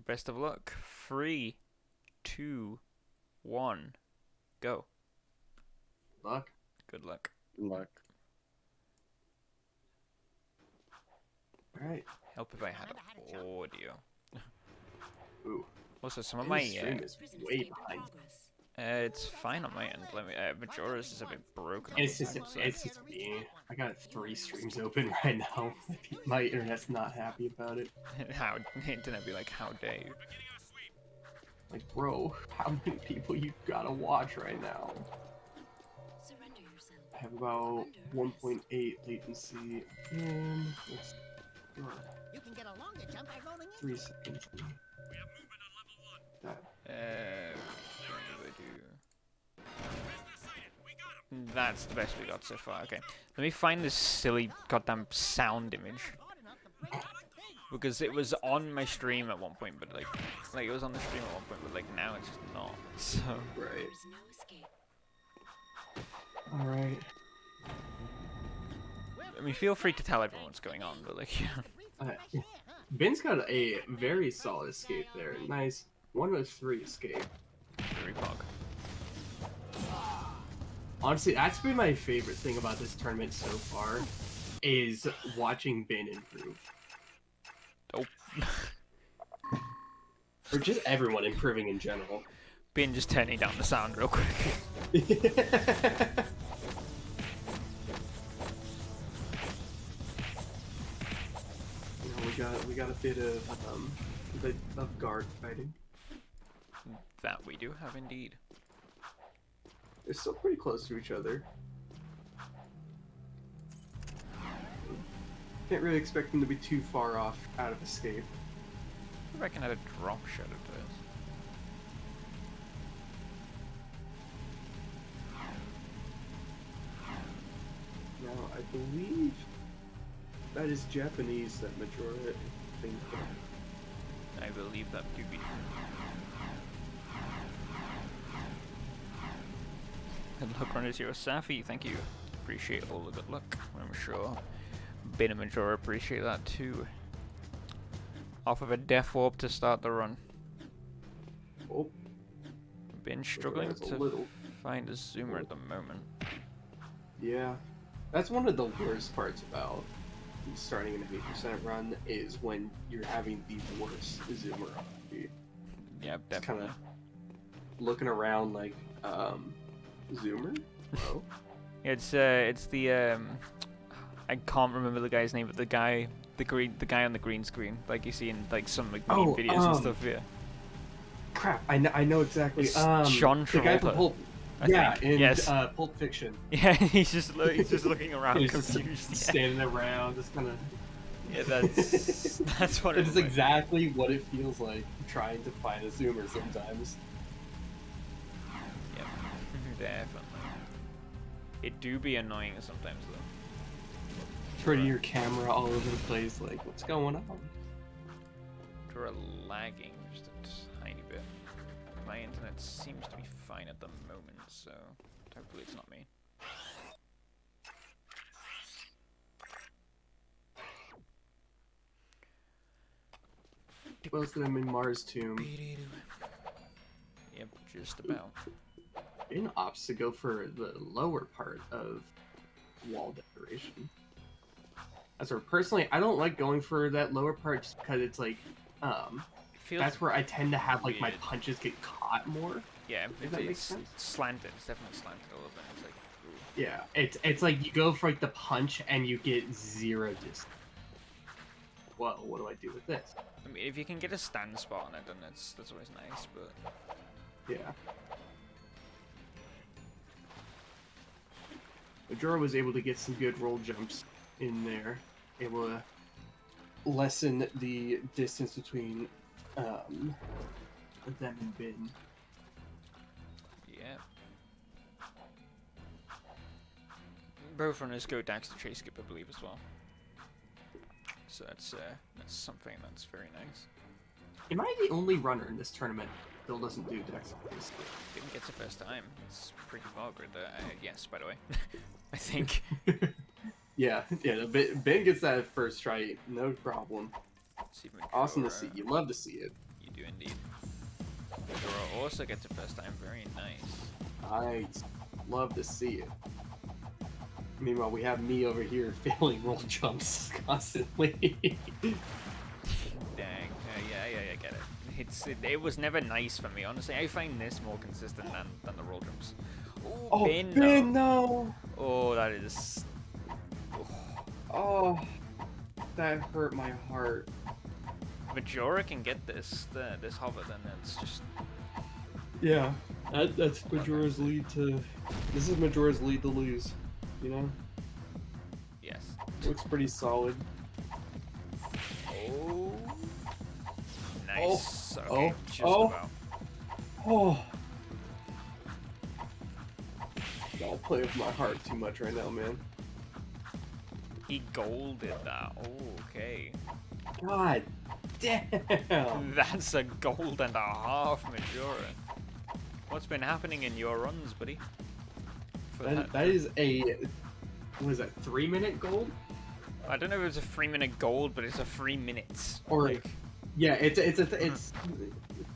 Best of luck. 3, 2, 1, go. Luck. Good luck. Luck. Alright. Help if I had audio. Ooh. Also, some of My my stream is way behind. it's fine on my end. Let me. Majora's is a bit broken. It's just me. I got 3 streams open right now. My internet's not happy about it. How internet be like? How dare you? Like, bro, how many people you gotta watch right now? I have about 1.8 latency. And let's You can get a longer jump by rolling in. 3 seconds. That. What do I do? That's the best we got so far. Okay, let me find this silly goddamn sound image because it was on my stream at one point, but like it was on the stream at one point, but like now it's just not. So Right. All right. I mean, feel free to tell everyone what's going on, but like, yeah. Ben's got a very solid escape there. Nice 103 escape. Very pog. Honestly, that's been my favorite thing about this tournament so far, is watching Ben improve. Oh. Or just everyone improving in general. Ben just turning down the sound real quick. We got a bit of guard fighting. That we do have indeed. They're still pretty close to each other. Can't really expect them to be too far off out of escape. I reckon I had a drop shot of this. Now, I believe that is Japanese, that Majora thing. I believe that to be true. Good luck, Runner Zero Safi. Thank you. Appreciate all the good luck. I'm sure Ben and Majora appreciate that too. Off of a death warp to start the run. Oh, Been struggling that's a to little. find a zoomer at the moment. Yeah, that's one of the worst parts about starting an 8% run, is when you're having the worst zoomer on you. Yeah, Just kind definitely. of looking around like, zoomer? Oh. It's the I can't remember the guy's name, but the guy on the green screen, like you see in like some like meme videos and stuff. Yeah. Crap! I know exactly. It's John the guy from Travolta, Pulp. I Yeah, think. in Yes. Pulp Fiction. Yeah, he's just looking around He's just confused. Yeah. standing around, just kind of. Yeah, that's what It's it's like. exactly what it feels like trying to find a zoomer sometimes. Yep, definitely. It do be annoying sometimes though. Turning your camera all over the place, like, what's going on? You're lagging just a tiny bit. My internet seems to be fine at the moment, so hopefully it's not me. Both of them in Mars Tomb. Yep, just about. In opts to go for the lower part of wall decoration. As for personally, I don't like going for that lower part just because it's like, that's where I tend to have like my weird. punches get caught more. Yeah, If that makes it's sense. slanted. It's definitely slanted a little bit. It's like, ooh. Yeah, it's like you go for like the punch and you get 0 distance. Well, what do I do with this? I mean, if you can get a stand spot on it, then that's always nice. But Yeah. Majora was able to get some good roll jumps in there, able to lessen the distance between them and Ben. yeah, both runners go Dax to chase skip, I believe, as well. So that's something that's very nice. Am I the only runner in this tournament that still doesn't do Dex? Didn't get the first time. It's pretty vulgar. Yes, by the way, I think. Yeah, Ben gets that first try, no problem. Let's see Awesome to Majora. see. You love to see it. You do indeed. Majora also gets it first time. Very nice. Nice. Love to see it. Meanwhile, we have me over here failing roll jumps constantly. Dang. Yeah, I get it. It was never nice for me, honestly. I find this more consistent than the roll jumps. Ooh, Oh, bin, Ben, no. no! Oh, that is... Oh, that hurt my heart. Majora can get this hover, then it's just... Yeah, that's Majora's lead to... This is Majora's lead to lose, you know? Yes. Looks pretty solid. Oh. Nice. Oh. Okay, Oh. just Oh. about. Oh! Y'all play with my heart too much right now, man. He golded that. Oh, okay. God damn! That's a gold and a half, Majora. What's been happening in your runs, buddy? That is a... What is that, 3-minute gold? I don't know if it's a 3-minute gold, but it's a 3 minutes. Or... Like, Yeah, it's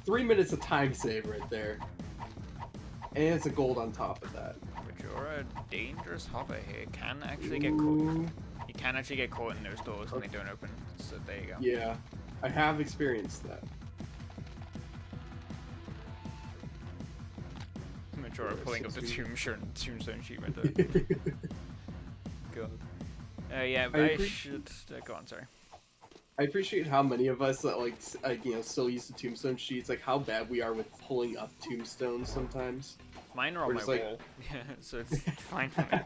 3 minutes of time save right there. And it's a gold on top of that. Majora, dangerous hover here. Can actually get caught. You can actually get caught in those doors when they don't open. So there you go. Yeah, I have experienced that. Majora Yeah, pulling up the 6 tombstone sheet right there. God. Yeah, but I should go on. Sorry. I appreciate how many of us that you know, still use the tombstone sheets. Like how bad we are with pulling up tombstones sometimes. Mine are on We're my just like- wall. Yeah, so it's fine for me.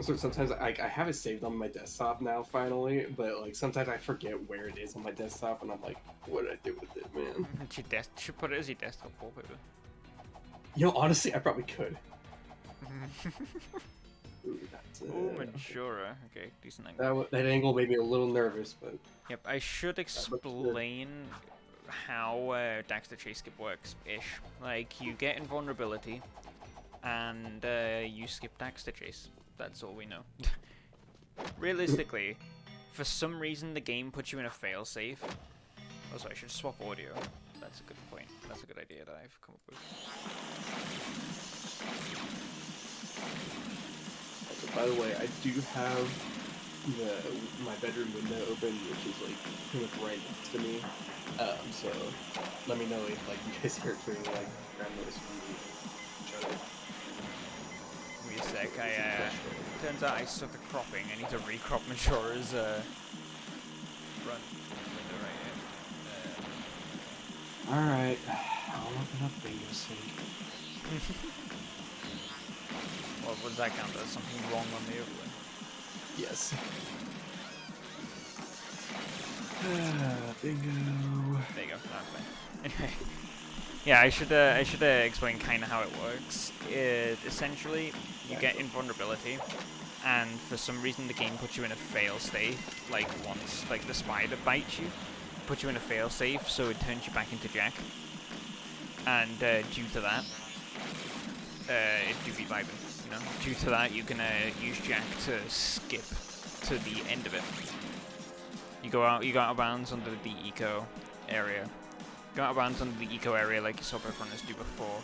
So sometimes I have it saved on my desktop now finally, but like sometimes I forget where it is on my desktop, and I'm like, what did I do with it, man? Should put it as your desktop wallpaper. You know, honestly, I probably could. Ooh, that's Oh, okay. Majora. Okay, decent angle. That angle made me a little nervous, but Yep, I should explain how Daxter Chase skip works-ish. Like, you get invulnerability, and you skip Daxter Chase. That's all we know. Realistically, for some reason the game puts you in a failsafe. Also, I should swap audio. That's a good point. That's a good idea that I've come up with. also, by the way, I do have my bedroom window open, which is like pretty much right next to me. So let me know if like you guys hear hearing like background noise from each other. Give me a sec. Turns out I suck at cropping. I need to recrop Majora's run window right here. Alright, I'll open up Bingo Sync. Well, what does that count as? Something wrong on the other one? Yes. Bingo. There you go. That's fine. Anyway, yeah, I should explain kind of how it works. Essentially, you get invulnerability, and for some reason the game puts you in a fail state. Like once, like the spider bites you, puts you in a fail safe, so it turns you back into Jack. And due to that, it do be vibing. You know, due to that, you can use Jack to skip to the end of it. You go out of bounds under the eco area. Go out of bounds under the eco area like you saw both runners do before.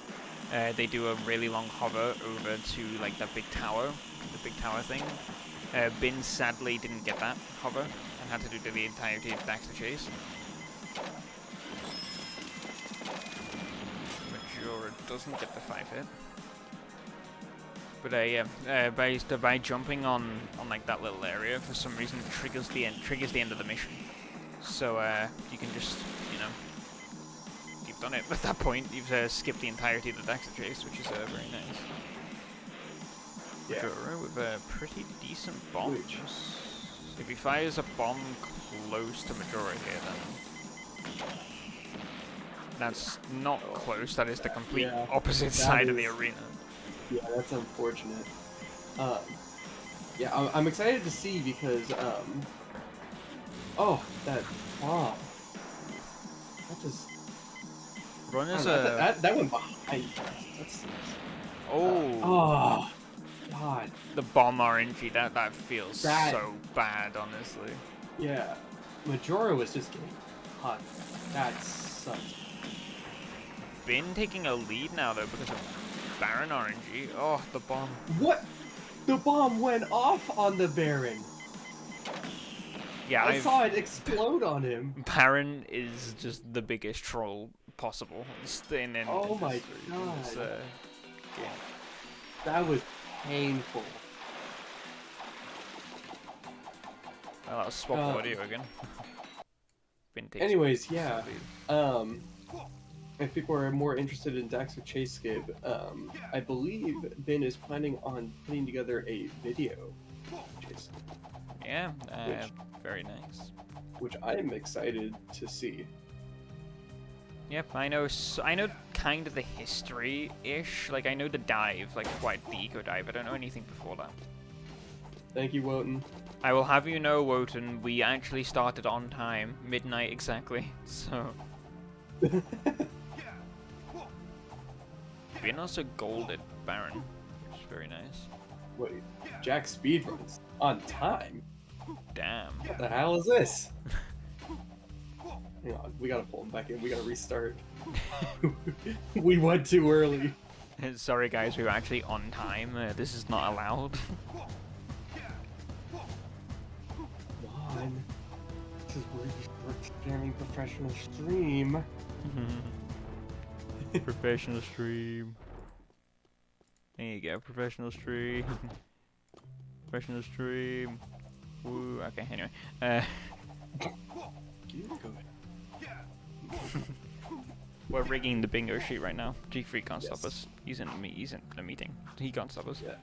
They do a really long hover over to like that big tower, the big tower thing. Bin sadly didn't get that hover and had to do the entirety of Daxter Chase. Majora doesn't get the 5-hit. But yeah, by jumping on like that little area, for some reason it triggers the end of the mission. So you can just, you know, you've done it at that point. You've skipped the entirety of the Daxter Chase, which is very nice. Yeah. Majora with a pretty decent bombs. If he fires a bomb close to Majora here, then that's not close. That is the complete opposite side of the arena. Yeah, that's unfortunate. Yeah, I'm excited to see because, oh, that bomb. That just... Runners that went behind. That's... Oh, God. the bomb RNG, that feels so bad, honestly. Yeah, Majora was just getting hot. That sucks. Bin taking a lead now though because of Baron RNG. Oh, the bomb. What? The bomb went off on the Baron. Yeah, I saw it explode on him. Baron is just the biggest troll possible. Oh my god. Game. That was painful. Well, I'll swap audio again. Bin takes Anyways, the yeah. lead. If people are more interested in Dax or Chase Skib, I believe Ben is planning on putting together a video. Chase, Yeah, very nice. which I am excited to see. Yep, I know. I know kind of the history-ish. Like I know the dive, like quite the eco dive. I don't know anything before that. Thank you, Wotan. I will have you know, Wotan, we actually started on time, midnight exactly. So. Bin also golded Baron, which is very nice. Wait, Jack speedruns on time? Damn. What the hell is this? Hang on, we gotta pull him back in. We gotta restart. We went too early. Sorry guys, we were actually on time. This is not allowed. Come on. This is where you start spamming professional stream. Professional stream. There you go, professional stream. Professional stream. Woo. Okay, anyway. Go ahead. We're rigging the bingo sheet right now. G3 can't Yes. stop us. He's in a meeting. He can't stop us. Yeah.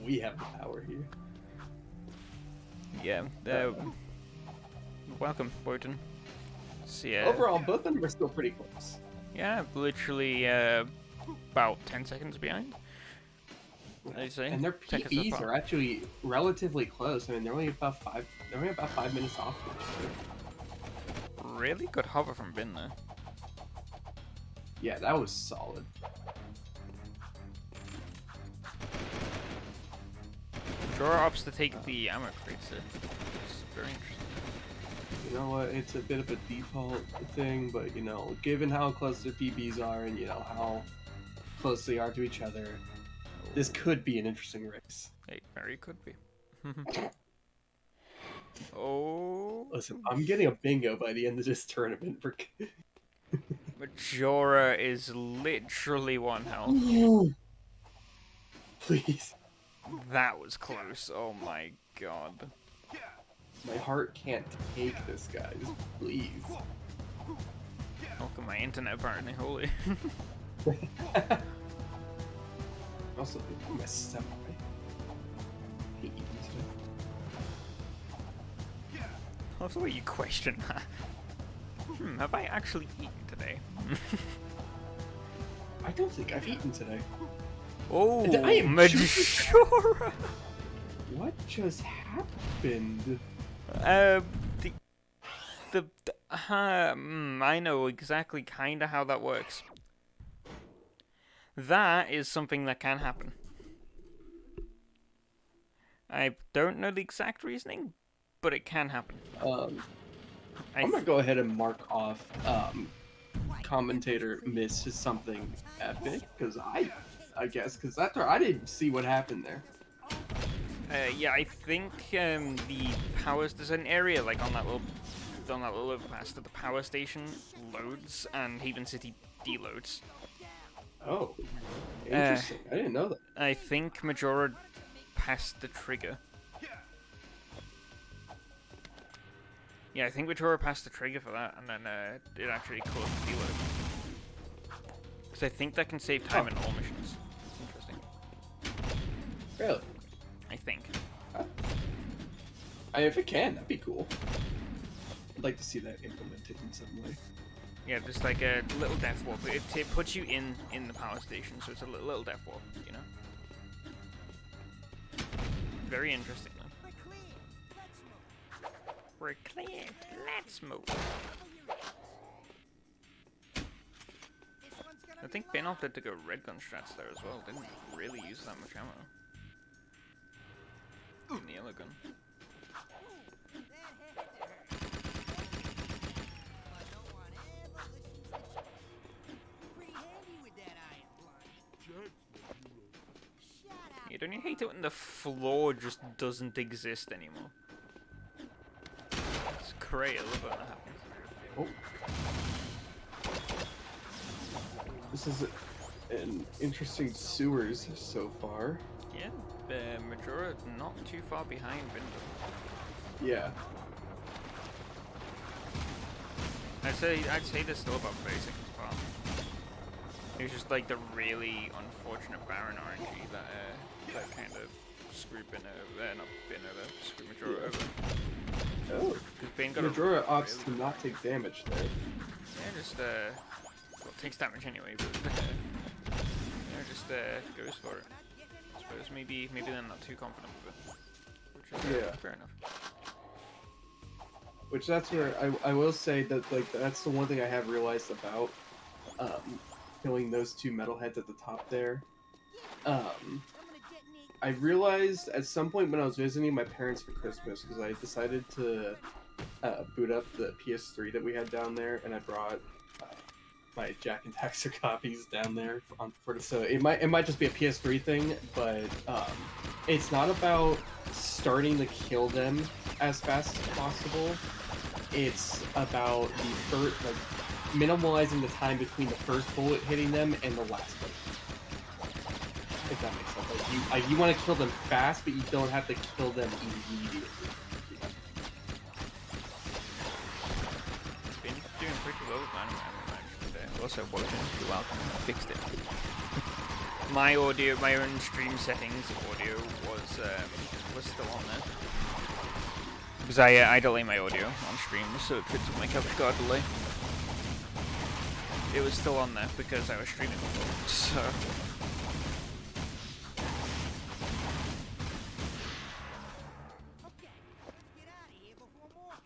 We have the power here. Yeah. Welcome, Wotan. See ya. Overall, both of them are still pretty close. Yeah, literally about 10 seconds behind. I'd say. And their Seconds PBs apart. are actually relatively close. I mean, they're only about 5 minutes off each other. Really good hover from Bin there. Yeah, that was solid. Draw opts to take the ammo crates. It's very interesting. You know what? It's a bit of a default thing, but you know, given how close their PBs are and you know how close they are to each other, this could be an interesting race. It very could be. Oh. Listen, I'm getting a bingo by the end of this tournament. Majora is literally 1 health. Please. That was close. Oh my god. My heart can't take this, guys. Please. Welcome my internet apparently, holy. Also, I messed up. I hate eating today. I love the way you question that. Have I actually eaten today? I don't think I've eaten today. Oh, I am Majora! What just happened? I know exactly kind of how that works. That is something that can happen. I don't know the exact reasoning, but it can happen. I'm gonna go ahead and mark off commentator miss as something epic because I guess because I didn't see what happened there. Yeah, I think the powers, there's an area like on that little overpass that the power station loads and Haven City deloads. Oh, interesting. I didn't know that. I think Majora passed the trigger. Yeah, I think Majora passed the trigger for that, and then it actually caused the deload. Because I think that can save time in all missions. It's interesting. Really? I think. I mean, if it can, that'd be cool. I'd like to see that implemented in some way. Yeah, just like a little death warp. It puts you in the power station, so it's a little death warp, you know? Very interesting, though. We're clear. Let's move. I think Ben opted to go red gun strats there as well. Didn't really use that much ammo. In the yellow gun. don't you hate it when the floor just doesn't exist anymore? It's great, I love when that happens. Oh. This is an interesting sewers so far. Yeah, Majora not too far behind Bintendo. Yeah. I'd say they're still about 30 seconds apart. It was just like the really unfortunate Baron RNG that kind of screwed screwed Majora over. Oh. Bane got Majora a opts really to not take damage there. Yeah, just well, it takes damage anyway, but yeah, just goes for it. I suppose maybe they're not too confident with it, which is Yeah. fair enough. Which that's where I will say that like that's the one thing I have realized about killing those two metalheads at the top there. I realized at some point when I was visiting my parents for Christmas, because I decided to boot up the PS3 that we had down there, and I brought my Jack and Daxter copies down there so it might just be a PS3 thing, but it's not about starting to kill them as fast as possible. It's about the first, like, minimalizing the time between the first bullet hitting them and the last one. If that makes sense. Like you want to kill them fast, but you don't have to kill them immediately. Been doing pretty well with my also watching. You're welcome. I fixed it. My audio, my own stream settings audio was still on there. Because I delay my audio on stream, so it fits with my coverage card delay. It was still on there because I was streaming before, so... Okay, let's get out of here before more come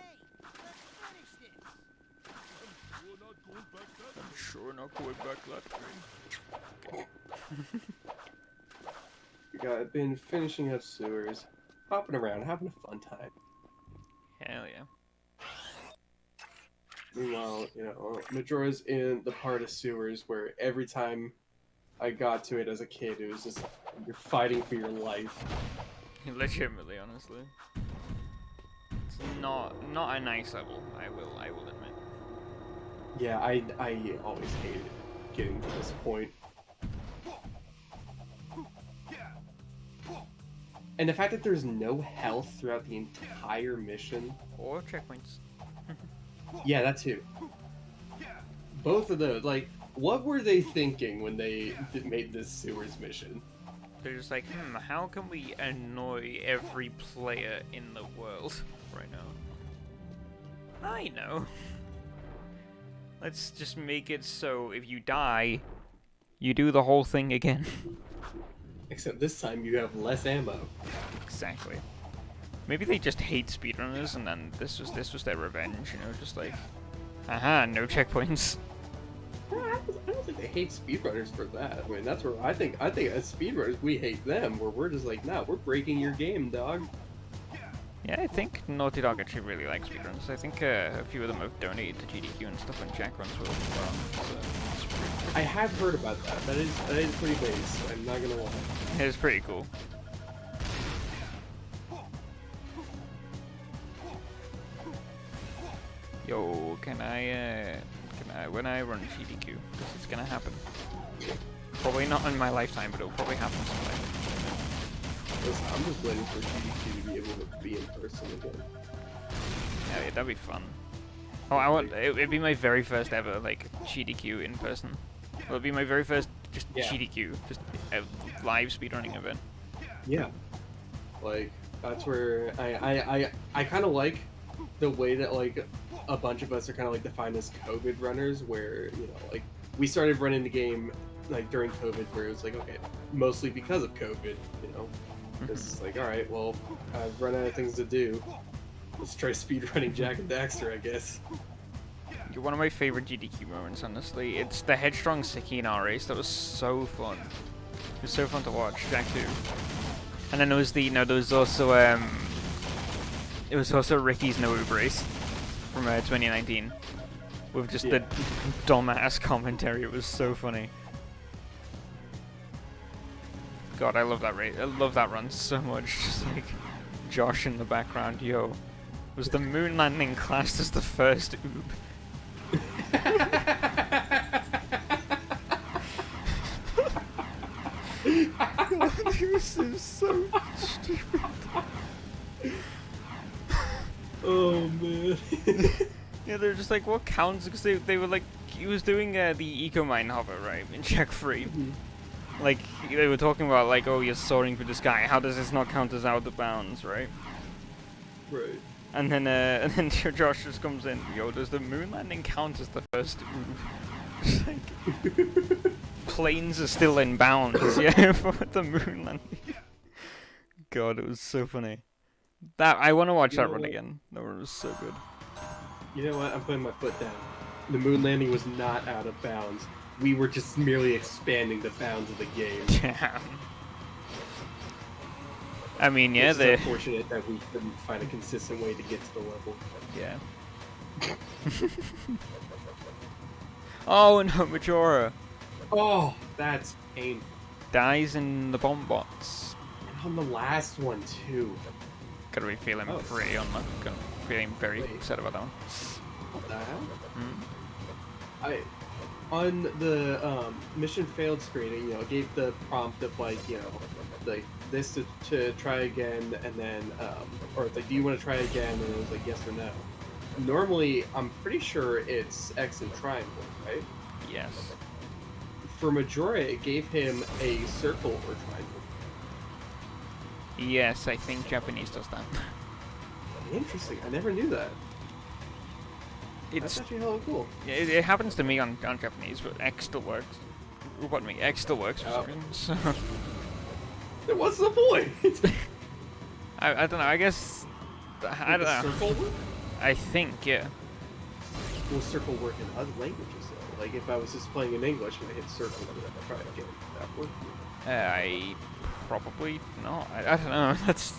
back. Let's finish this. I'm sure not going back that way. Okay. I've been finishing up sewers, hopping around, having a fun time. Hell yeah. Meanwhile, Majora's in the part of sewers where every time I got to it as a kid, it was just you're fighting for your life. Legitimately, honestly. It's not a nice level, I will admit. Yeah, I always hated getting to this point. And the fact that there's no health throughout the entire mission. Or checkpoints. Yeah, that too. Both of those, like, what were they thinking when they made this sewers mission? They're just like, how can we annoy every player in the world right now? I know. Let's just make it so if you die, you do the whole thing again. Except this time you have less ammo. Exactly. Maybe they just hate speedrunners, and then this was their revenge. Just like, aha, no checkpoints. I don't think they hate speedrunners for that. I mean, that's where I think as speedrunners we hate them, where we're just like, nah, we're breaking your game, dog. Yeah, I think Naughty Dog actually really likes speedruns. I think a few of them have donated to GDQ and stuff, and Jack runs with as well. So it's pretty cool. I have heard about that. That is pretty base. I'm not gonna lie. It's pretty cool. Yo, can I when I run GDQ, because it's gonna happen. Probably not in my lifetime, but it'll probably happen someday. Listen, I'm just waiting for GDQ to be able to be in person again. Yeah, that'd be fun. Oh, it'd be my very first ever, like, GDQ in person. It'll be my very first, just GDQ, just a live speedrunning event. Yeah. Like, that's where I kind of like the way that, like, a bunch of us are kind of, like, defined as COVID runners, where, like, we started running the game, like, during COVID, where it was like, okay, mostly because of COVID, It's like, alright, well, I've run out of things to do. Let's try speedrunning Jack and Daxter, I guess. You're one of my favorite GDQ moments, honestly. It's the headstrong Siki in our race. That was so fun. It was so fun to watch, Jack too. And then there was there was also Ricky's no Uber race from 2019, with just Yeah. the dumbass commentary. It was so funny. God, I love that I love that run so much. Just like Josh in the background. Yo, was the moon landing classed as the first oob? God, this is so stupid. Oh man. Yeah, they're just like, what counts? Because they were like, he was doing the Eco Mine hover, right, in check 3. Like, they were talking about, like, oh, you're soaring through the sky. How does this not count as out of bounds, right? Right. And then Josh just comes in. Yo, does the moon landing count as the first oob? It's like, planes are still in bounds, yeah, for the moon landing. God, it was so funny. That I want to watch You that know run what? again. That one was so good. You know what? I'm putting my foot down. The moon landing was not out of bounds. We were just merely expanding the bounds of the game. Yeah. I mean, yeah, It's they. unfortunate that we couldn't find a consistent way to get to the level. Yeah. Oh no, Majora Oh, that's painful. dies in the bomb bots. And on the last one too. Gotta be feeling Oh. pretty unlucky. Feeling very Wait. upset about that one. What the hell? Mm. On the mission failed screening, it gave the prompt of like, like this to try again, and then or it's like, do you want to try again? And it was like yes or no. Normally, I'm pretty sure it's X and triangle, right? Yes. For Majora, it gave him a circle or triangle. Yes, I think Japanese does that. Interesting. I never knew that. That's It's actually hella cool. it happens to me on Japanese, but X still works. Pardon me, X still works for some Oh. reason. So Then what's the point? I don't know. I guess I Would don't the know. circle work? I think yeah. Will circle work in other languages though? Like if I was just playing in English and I hit circle and then I try again, would that work? I probably not. I don't know. That's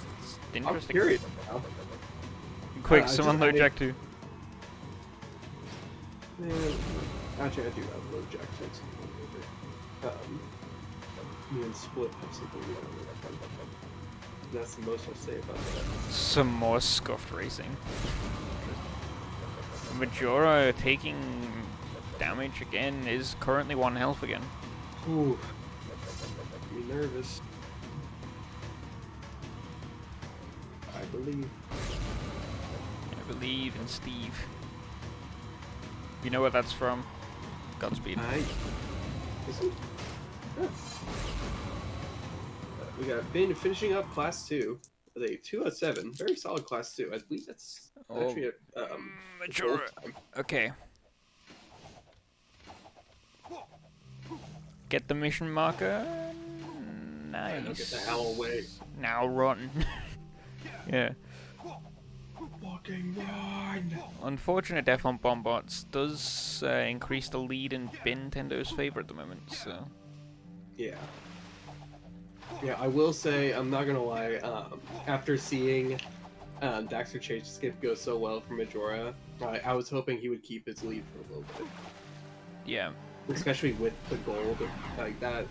I'm interesting. curious now. Quick, I someone just- load I mean- Jack 2. Yeah, actually, I do have low jack tents. Me and Split have something we don't know. That's the most I'll say about that. Some more scuffed racing. Majora taking damage again is currently 1 health again. Ooh, me nervous. I believe. I believe in Steve. You know what that's from? Godspeed. Is it? Yeah. We got been finishing up class 2 with a 2 out of 7. Very solid class 2. I believe that's Oh, actually a Majora. gold time. Okay. Get the mission marker. Nice. Now get the hell away. Now run. Yeah. Fucking run! Unfortunate death on bomb bots does increase the lead in Bintendo's favor at the moment, so. Yeah. Yeah, I will say, I'm not gonna lie, after seeing Daxter Chase Skip go so well for Majora, I was hoping he would keep his lead for a little bit. Yeah. Especially with the gold, like that.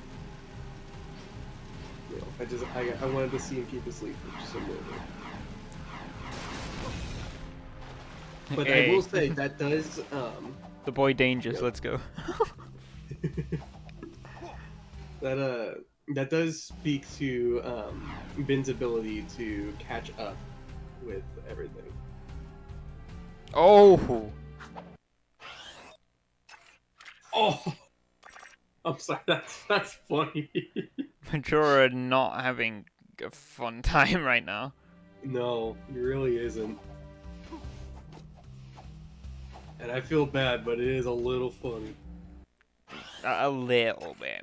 I wanted to see him keep his lead for just a little bit. But I will say, that does, The boy Dangers, Yep. let's go. that does speak to Bin's ability to catch up with everything. Oh! Oh, I'm sorry. That's funny. Majora not having a fun time right now. No, he really isn't. And I feel bad, but it is a little funny. A little bit.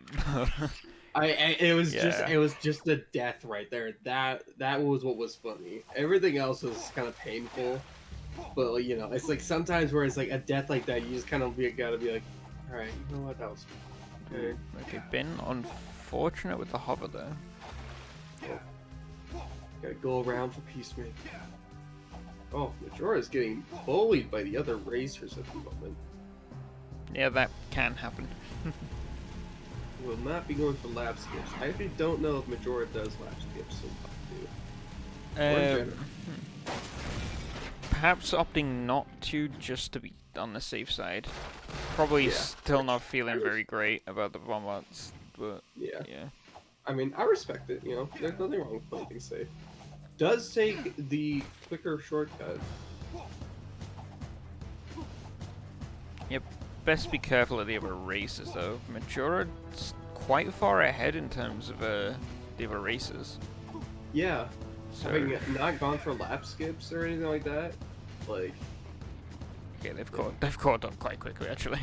It was Yeah. just the death right there. That was what was funny. Everything else was kind of painful. But it's like sometimes where it's like a death like that, you just kind of gotta be like, all right, you know what, that was okay. Okay, been unfortunate with the hover there. Gotta go around for peacemaking. Oh, Majora's getting bullied by the other racers at the moment. Yeah, that can happen. Will not be going for lap skips. I actually don't know if Majora does lap skips. So I'll do. Or Jenna. Perhaps opting not to, just to be on the safe side. Probably Yeah. still not feeling very great about the bombards, but Yeah. yeah. I mean, I respect it. You know, there's nothing wrong with playing things safe. Does take the quicker shortcut. Best be careful of the other races though. Majora's quite far ahead in terms of the other races. Yeah. So Having not gone for lap skips or anything like that, like. yeah, they've caught up quite quickly actually.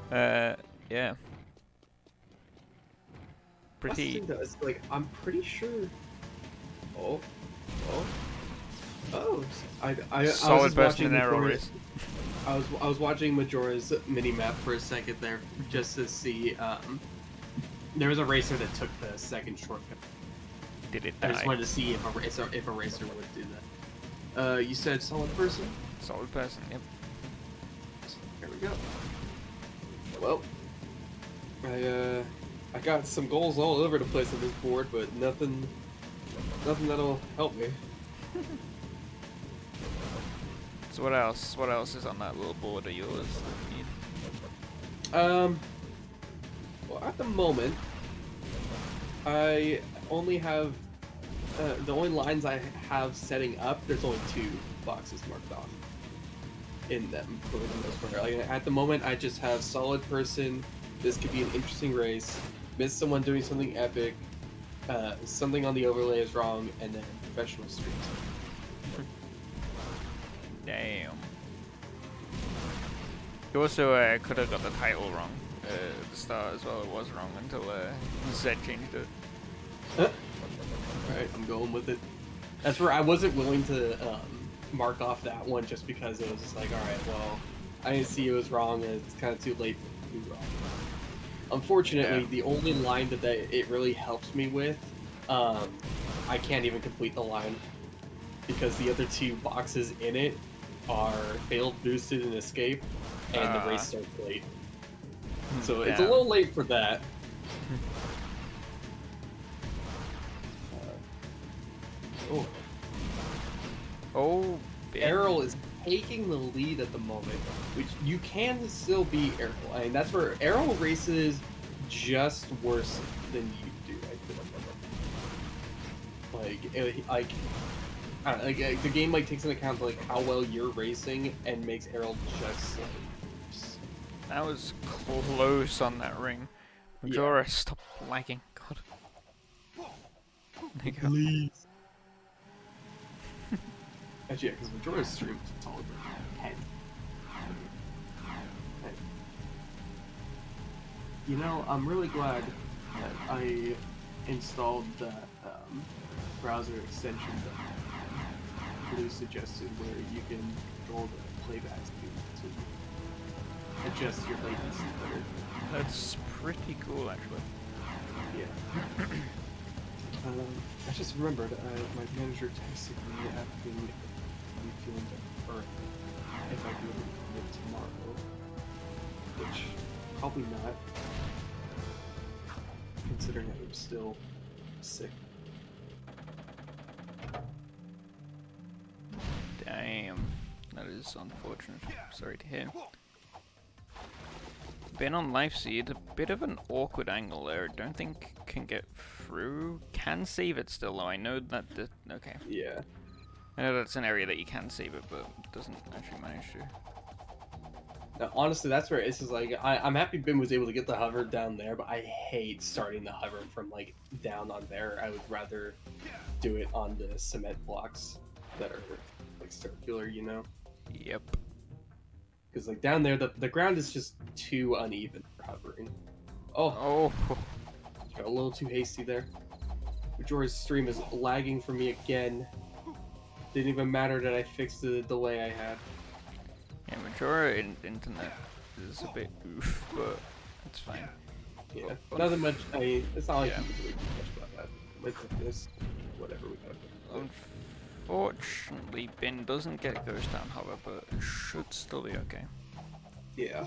Yeah. That's the Pretty. thing though, it's like I'm pretty sure. Oh, oh, oh! I was Solid just person watching in arrow Majora's. race. I was watching Majora's mini map for a second there just to see. There was a racer that took the second shortcut. Did it I just die? wanted to see if a racer would do that. You said solid person. Solid person. Yep. There we go. Well, I got some goals all over the place on this board, but nothing that'll help me. So what else? What else is on that little board of yours that you need? Well, at the moment, I only have the only lines I have setting up. There's only 2 boxes marked off in them for the most part. Like, at the moment, I just have solid person. This could be an interesting race. Miss someone doing something epic. Something on the overlay is wrong, and then professional streams. Damn. You also could have got the title wrong at the start as well. It was wrong until Zed changed it. Alright, I'm going with it. That's where I wasn't willing to mark off that one just because it was just like, alright, well, I didn't see it was wrong and it's kind of too late for it to be wrong. Unfortunately, Yeah. the only line that it really helps me with, I can't even complete the line because the other 2 boxes in it are failed, boosted, and escape, and the race starts late. So it's a Damn. little late for that. Oh. Oh, Errol is taking the lead at the moment, which you can still beat Errol. I mean, that's where Errol races just worse than you do. I think. I don't know, like the game takes into account like how well you're racing and makes Errol just worse. that was close on that ring. Majora, stop lagging. God. There you go. Please. Actually, yeah, because Majora's stream is solid 10. You know, I'm really glad that I installed that browser extension that Blue suggested, where you can control the playback speed to adjust your latency better. That's pretty cool, actually. Yeah. I just remembered my manager texted me asking if I'm feeling better, or if I can do it tomorrow, which probably not, considering I'm still sick. Damn. That is unfortunate. Sorry to hear. Been on life seed, a bit of an awkward angle there. Don't think can get through. Can save it still though. I know that okay. Yeah. I know that's an area that you can save it, but doesn't actually manage to. Now, honestly, that's where it's just like I'm happy Ben was able to get the hover down there, but I hate starting the hover from like down on there. I would rather do it on the cement blocks that are like circular, you know? Yep. Because like down there, the ground is just too uneven for hovering. Oh, Oh. got a little too hasty there. Majora's stream is lagging for me again. Didn't even matter that I fixed the delay I had. Yeah, Majora internet is a bit oof, but it's fine. Yeah, Oh, nothing much. I mean, it's not like yeah. you can really do much about that. With this, whatever we got. Unfortunately, Bin doesn't get Ghost Town hover, but it should still be okay. Yeah.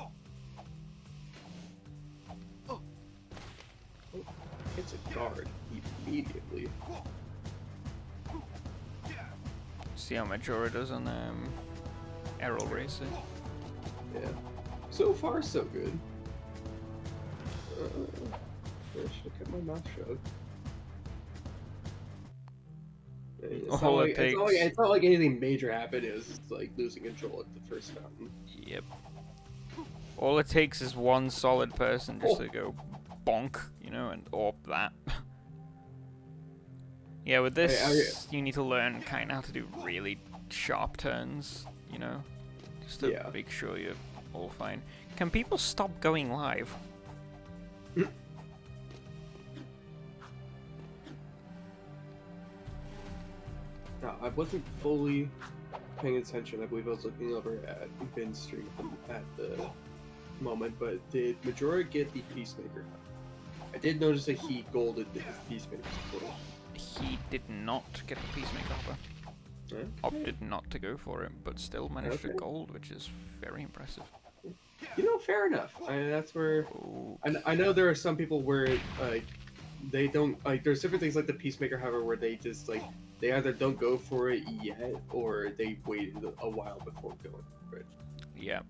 Oh, it's a guard immediately. See how Majora does on Errol Racer. Yeah. So far, so good. I should have kept my mouth shut. It's not like anything major happened. It was just like losing control at the first fountain. Yep. All it takes is one solid person just to go bonk, you know, and orb that. Yeah, with this, you need to learn kind of how to do really sharp turns, you know, just to make sure you're all fine. Can people stop going live? No, I wasn't fully paying attention. I believe I was looking over at Ben's stream at the moment, but did Majora get the Peacemaker? I did notice that he golded his Peacemaker support. He did not get the Peacemaker hopper. Okay. Opted not to go for it, but still managed to gold, which is very impressive. You know, fair enough. That's where I know there are some people where like they don't like. There's different things like the Peacemaker, however, where they just like they either don't go for it yet or they wait a while before going for it. Yeah.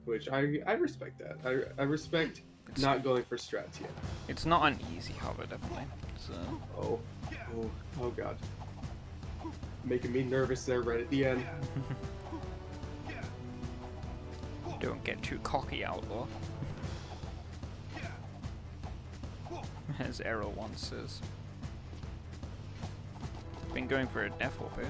Which I respect that. I respect not going for strats yet. It's not an easy hover, definitely. So. Oh god. Making me nervous there right at the end. Don't get too cocky, outlaw. As Errol once says. Been going for a death warp here.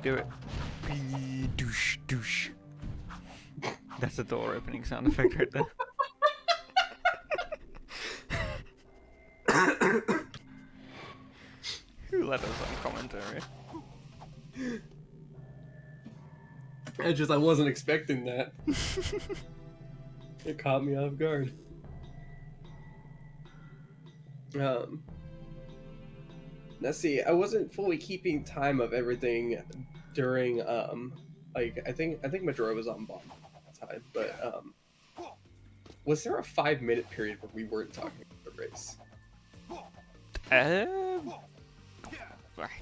Do it. Douche, douche. That's a door opening sound effect right there. Who let us on commentary? I wasn't expecting that. It caught me off guard. Let's see. I wasn't fully keeping time of everything during like I think Majora was on bomb time, but was there a 5-minute period where we weren't talking about the race? I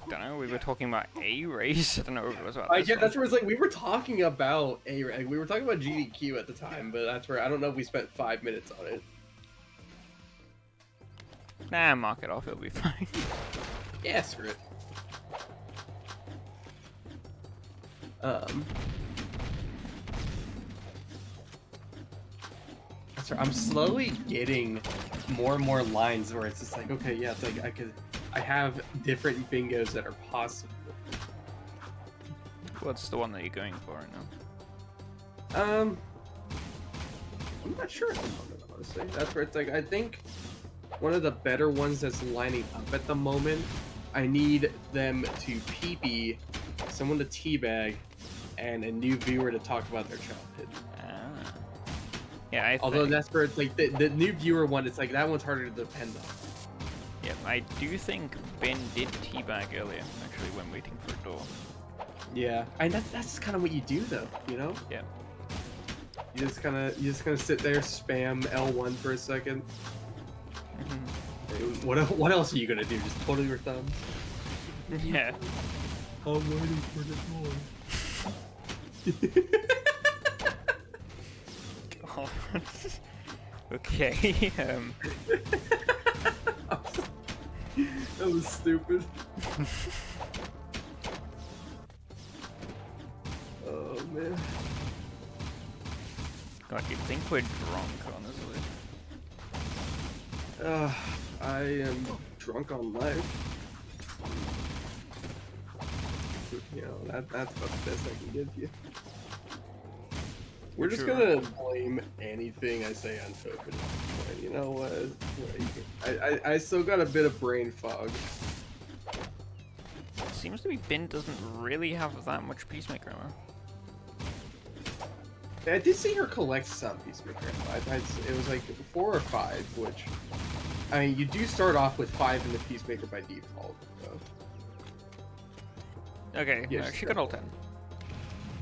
don't know. We were talking about a race. I don't know if it was about this Yeah, one. that's where it's like we were talking about we were talking about GDQ at the time, but that's where I don't know if we spent 5 minutes on it. Nah, mark it off. It'll be fine. Yeah, screw it. I'm slowly getting more and more lines where it's just like, okay, yeah, it's like I have different bingos that are possible. What's the one that you're going for right now? I'm not sure at the moment, honestly. That's where it's like, I think one of the better ones that's lining up at the moment, I need them to PB, someone to teabag, and a new viewer to talk about their childhood. Yeah, Although that's where it's like the new viewer one, it's like that one's harder to depend on. Yeah, I do think Ben did teabag earlier, actually, when waiting for a door. Yeah, and that's kind of what you do, though. You know? Yeah. You just kind of sit there, spam L1 for a second. What else are you gonna do? Just twiddle your thumbs? Yeah. I'm waiting for the door. God. Okay. That was stupid. Oh man. God, you'd think we're drunk, honestly. I am drunk on life. You know, that's about the best I can give you. We're just gonna blame anything I say on Token. You know what? I still got a bit of brain fog. seems to be Bin doesn't really have that much Peacemaker ammo. I did see her collect some Peacemaker ammo. It was like 4 or 5, which... I mean, you do start off with 5 in the Peacemaker by default, so... Okay, Yeah, no, she's she got got all 10.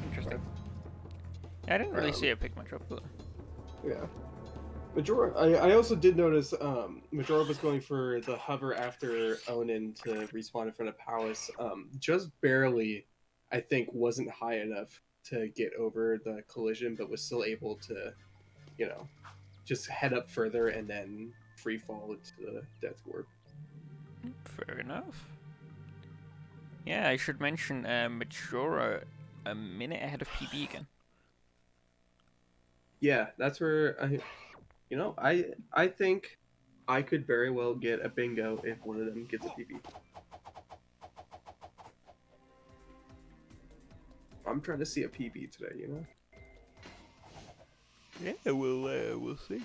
Interesting. Yeah, I didn't really see her pick much up, though. Yeah. Majora, I also did notice Majora was going for the hover after Onin to respawn in front of Palace. Just barely, I think, wasn't high enough to get over the collision, but was still able to, you know, just head up further and then free fall into the Death Warp. Fair enough. Yeah, I should mention Majora a minute ahead of PB again. Yeah, that's where I think I could very well get a bingo if one of them gets a PB. I'm trying to see a PB today, you know? Yeah, we'll see.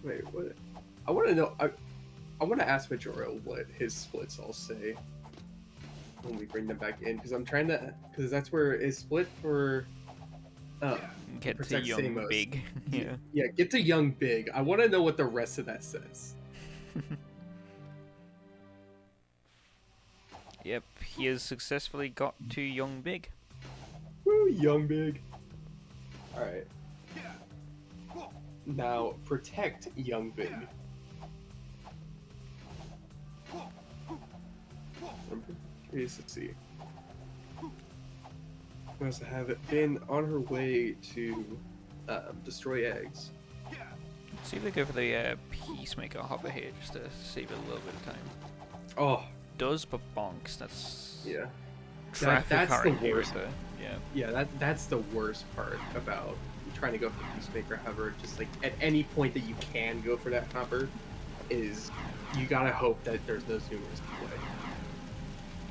Wait, what? I want to know. I want to ask Majora what his splits all say when we bring them back in, because I'm trying to, because that's where it's split for. Get to protect young Samos. big. Yeah. Yeah, get to young big. I want to know what the rest of that says. Yep, he has successfully got to young big. Woo, young big. All right. Now protect young big. I'm curious to see. Must have been on her way to destroy eggs. Let's see if they go for the Peacemaker hover here just to save a little bit of time. Oh, Does but bonks. That's yeah. traffic That's the hurricane right worst. there. Yeah. Yeah, that's the worst part about trying to go for Peacemaker hover. Just like at any point that you can go for that hover, is you gotta hope that there's no zoomers in play.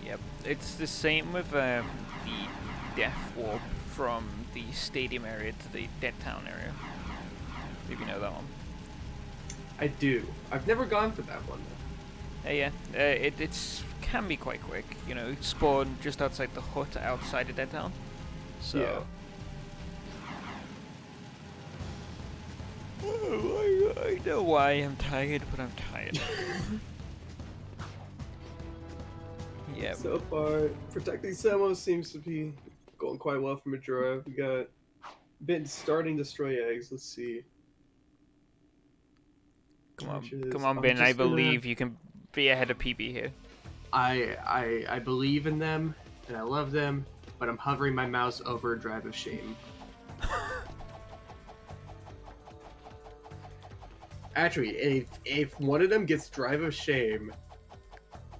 Yep. It's the same with the Death Warp from the stadium area to the Dead Town area. If you know that one. I do. I've never gone for that one though. Yeah, it's can be quite quick. You know, spawn just outside the hut outside of Dead Town. So. Yeah. Oh, I know why I'm tired, but I'm tired. Yep. So far, protecting Samos seems to be going quite well for Majora. We got been starting to destroy eggs. Let's see. Come on, Torches. come on, I'm Ben. I just gonna- believe you can be ahead of PB here. I believe in them and I love them, but I'm hovering my mouse over Drive of Shame. Actually, if one of them gets Drive of Shame,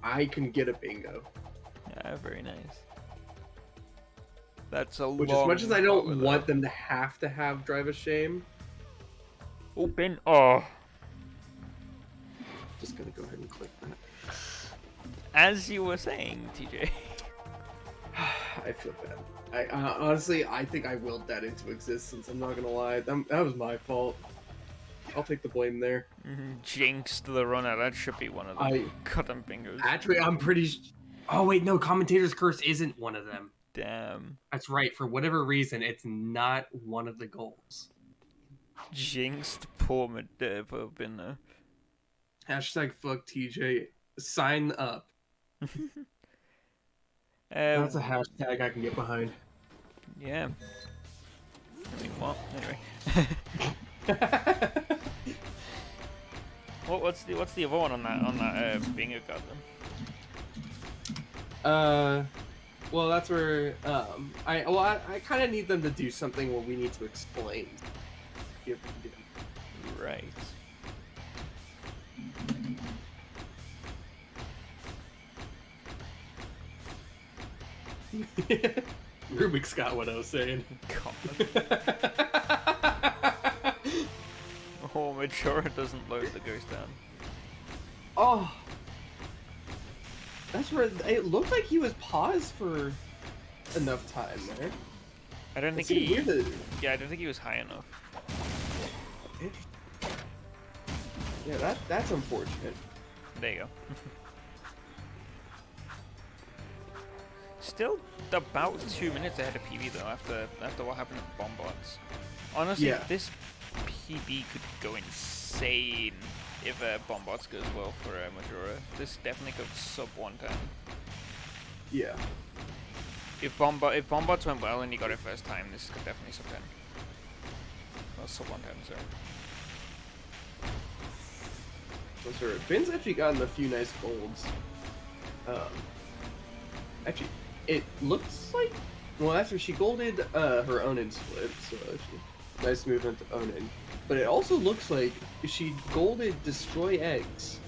I can get a bingo. Yeah, very nice. That's a Which, long as much as I hover, don't though. want them to have Drive of Shame, Oh, Ben. Oh. just gonna go ahead and click that. As you were saying, TJ. I feel bad. Honestly, I think I willed that into existence. I'm not gonna lie. That was my fault. I'll take the blame there. Jinxed the runner. That should be one of the cut them fingers. Actually, I'm pretty. Oh wait, no. Commentator's Curse isn't one of them. Damn. That's right. For whatever reason, it's not one of the goals. Jinxed poor Binner. Hashtag fuck TJ. Sign up. That's a hashtag I can get behind. Yeah. I mean, what? Anyway. What's the other one on that bingo card then? Well, that's where I kind of need them to do something where we need to explain. Right. Rubik's got what I was saying. God. Oh, Majora doesn't load the ghost down. Oh, that's where it looked like he was paused for enough time there. I don't think It's he. weird that- Yeah, I don't think he was high enough. Yeah, that's unfortunate. There you go. Still about 2 minutes ahead of PB though after what happened at Bombots. Honestly, Yeah. this PB could go insane if Bombots goes well for Majora. This definitely goes sub 110. Yeah. If Bombots went well and you got it first time, this could definitely sub 10. Well, sub 110, sorry. So sure. Ben's actually gotten a few nice golds. Actually, it looks like. Well, after she golded her Onin split, so nice movement to Onin. But it also looks like she golded Destroy Eggs.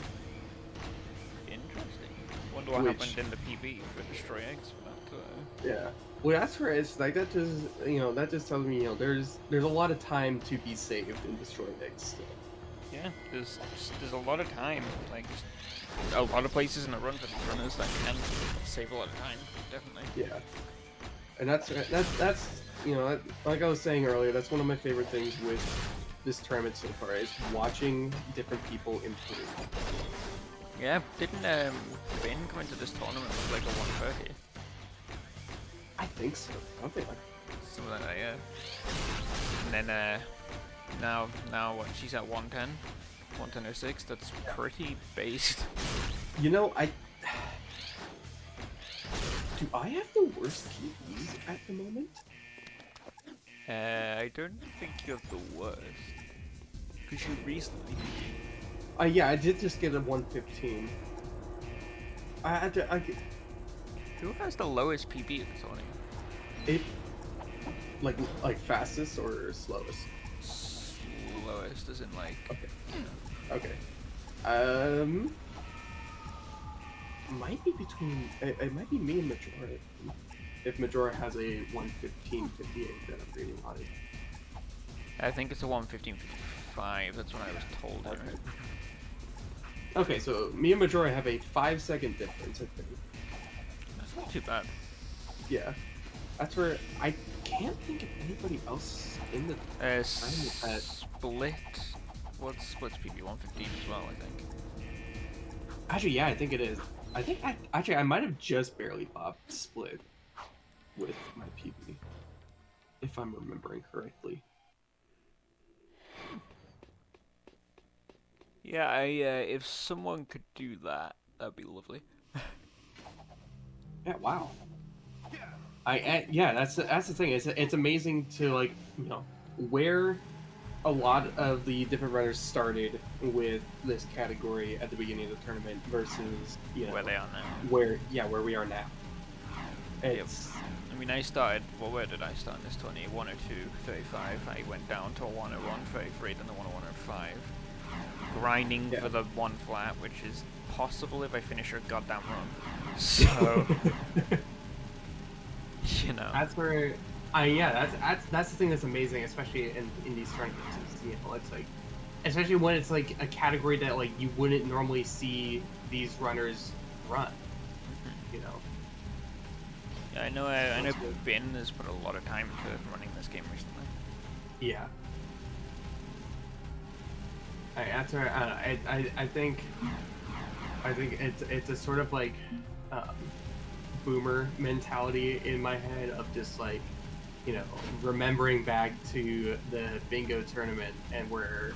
Interesting. Wonder what happened in the PB for Destroy Eggs. But, Yeah. Well, that's where it's like that. Just that just tells me there's a lot of time to be saved in Destroy Eggs still. yeah, there's a lot of time. Like a lot of places in the run for these runners that can save a lot of time. Definitely. Yeah. And that's like I was saying earlier, that's one of my favorite things with this tournament so far is watching different people improve. Yeah, didn't Ben come into this tournament with like a 130? I think so. Something like Something like that, yeah. And then now what, she's at 110? 110.06, that's pretty based. Do I have the worst PBs at the moment? I don't think you have the worst. Because you recently... Yeah, I did just get a 115. Who has the lowest PB at the tournament? It like fastest or slowest? Slowest, as in like... Okay. Might be between. It might be me and Majora. If Majora has a 115.58 that I'm reading on it. I think it's a 115.55, that's what I was told. Okay. Okay, so me and Majora have a 5-second difference, I think. That's not too bad. Yeah. That's where I can't think of anybody else in the Split. What's Split's PB? 115 as well, I think. Actually, yeah, I think it is. I might have just barely popped Split with my PB, if I'm remembering correctly. Yeah, if someone could do that, that'd be lovely. Yeah, wow. Yeah, that's the thing. It's amazing to where a lot of the different runners started with this category at the beginning of the tournament versus where they are now. Where we are now. It's I mean, I started. Well, where did I start in this tourney? 102.35. I went down to a 101.33, then the 101.05. Grinding for the one flat, which is possible if I finish a goddamn run. So, That's where, that's the thing that's amazing, especially in these tournaments. Is, it's like, especially when it's like a category that like you wouldn't normally see these runners run. Yeah, I know. Ben has put a lot of time into running this game recently. Yeah. I think it's a sort of like boomer mentality in my head of just like remembering back to the bingo tournament and where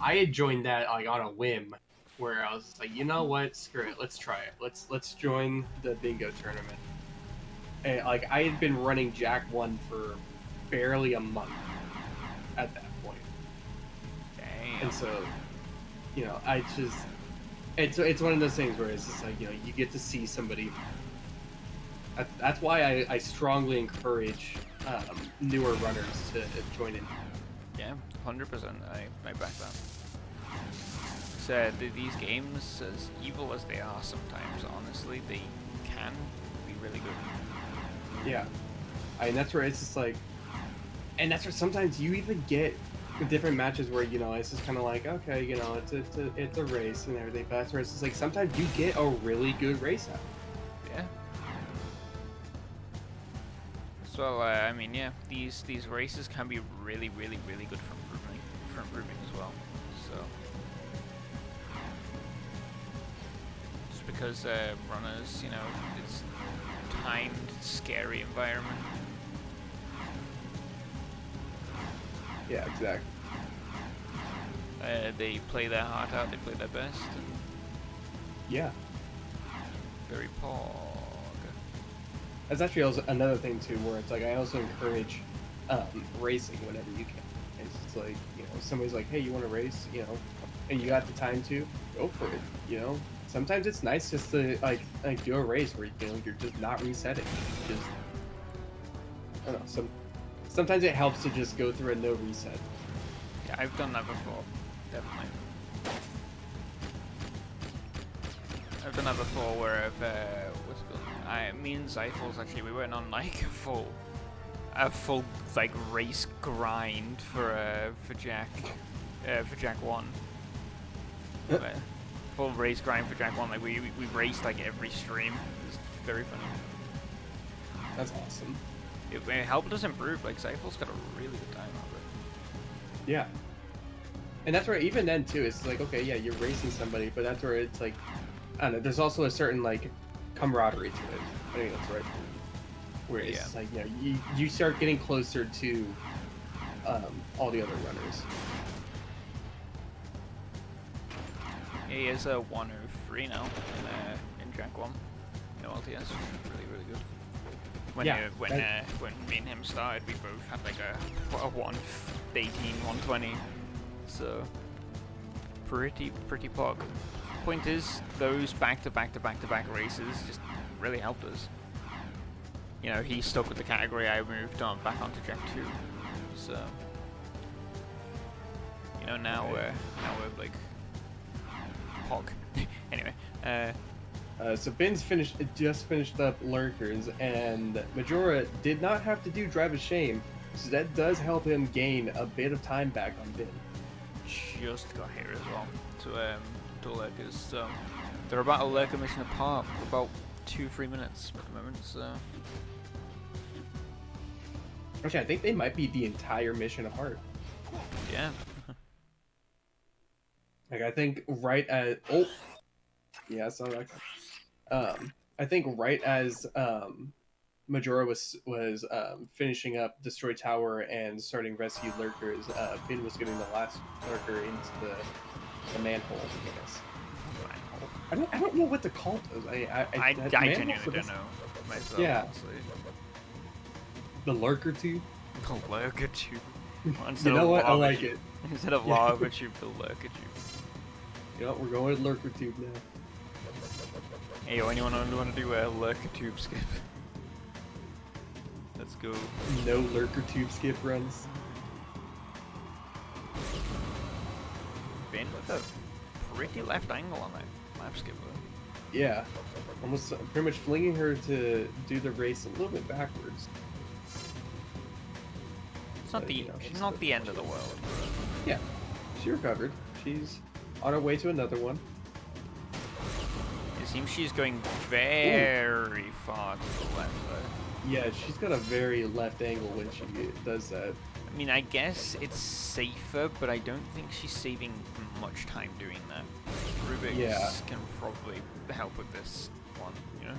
I had joined that like on a whim where I was just like, you know what, screw it, let's try it, let's join the bingo tournament. And like I had been running Jack 1 for barely a month at that point. Damn. And so, I just, it's one of those things where it's just like, you get to see somebody. That's why I strongly encourage newer runners to join in. Yeah, 100%. I back that. So these games, as evil as they are sometimes, honestly, they can be really good. Yeah, and that's where it's just like, and that's where sometimes you even get different matches where it's just kind of like, okay, it's a race and everything, but that's where it's just like sometimes you get a really good race out. Yeah. So I mean, yeah, these races can be really, really, really good for improving as well. So because runners, you know, it's timed, scary environment. Yeah, exactly. They play their heart out, they play their best. And Yeah. very pog. That's actually also another thing too, where it's like I also encourage racing whenever you can. It's like, you know, somebody's like, hey, you want to race, you know, and you got the time to go for it. You know, sometimes it's nice just to like do a race where you know you're just not resetting. Just I don't know. Sometimes it helps to just go through a no reset. Yeah, I've done that before, definitely. I've done that before where what's it called? Me and Zyphals actually, we went on like a full like race grind for Jack 1. Full race grind for Jack 1. Like we raced like every stream. It was very funny. That's awesome. It helped us improve. Like Zyphals got a really good time out of it. Yeah. And that's where even then too, it's like, okay, yeah, you're racing somebody, but that's where it's like, I don't know, there's also a certain like camaraderie to it. I think that's right. Where it's like, you know, you start getting closer to all the other runners. He is a 103 now in Jack 1. No LTS, really, really good. When when me and him started, we both had like a 118, 120. So pretty pog. Point is, those back-to-back races just really helped us. You know, he stuck with the category, I moved on back onto Jack 2. So you know, now we're like pog. Anyway, so Ben's just finished up Lurkers, and Majora did not have to do Drive of Shame, so that does help him gain a bit of time back on Ben. just got here as well to Lurkers, so they're about a Lurker mission apart, about 2-3 minutes at the moment, so... Actually, I think they might be the entire mission apart. Yeah. Like, I think right at... Oh! Yeah, I saw that. I think right as Majora was finishing up Destroy Tower and starting Rescue Lurkers, Ben was getting the last Lurker into the manhole, I guess. I don't know what to call those. I genuinely don't know myself, yeah. honestly. The Lurker tube? The Lurker tube. You know what? I like it. Instead of lava tube, the Lurker tube. You know, we're going with Lurker tube now. Hey, yo, anyone want to do a Lurker tube skip? Let's go. No Lurker tube skip runs. Ben with a pretty left angle on that lap skip though. Yeah. Almost pretty much flinging her to do the race a little bit backwards. It's not she's not the end of the world. Yeah. She recovered. She's on her way to another one. It seems she's going very far to the left though. Yeah, she's got a very left angle when she does that. I mean, I guess it's safer, but I don't think she's saving much time doing that. Rubik's can probably help with this one, you know?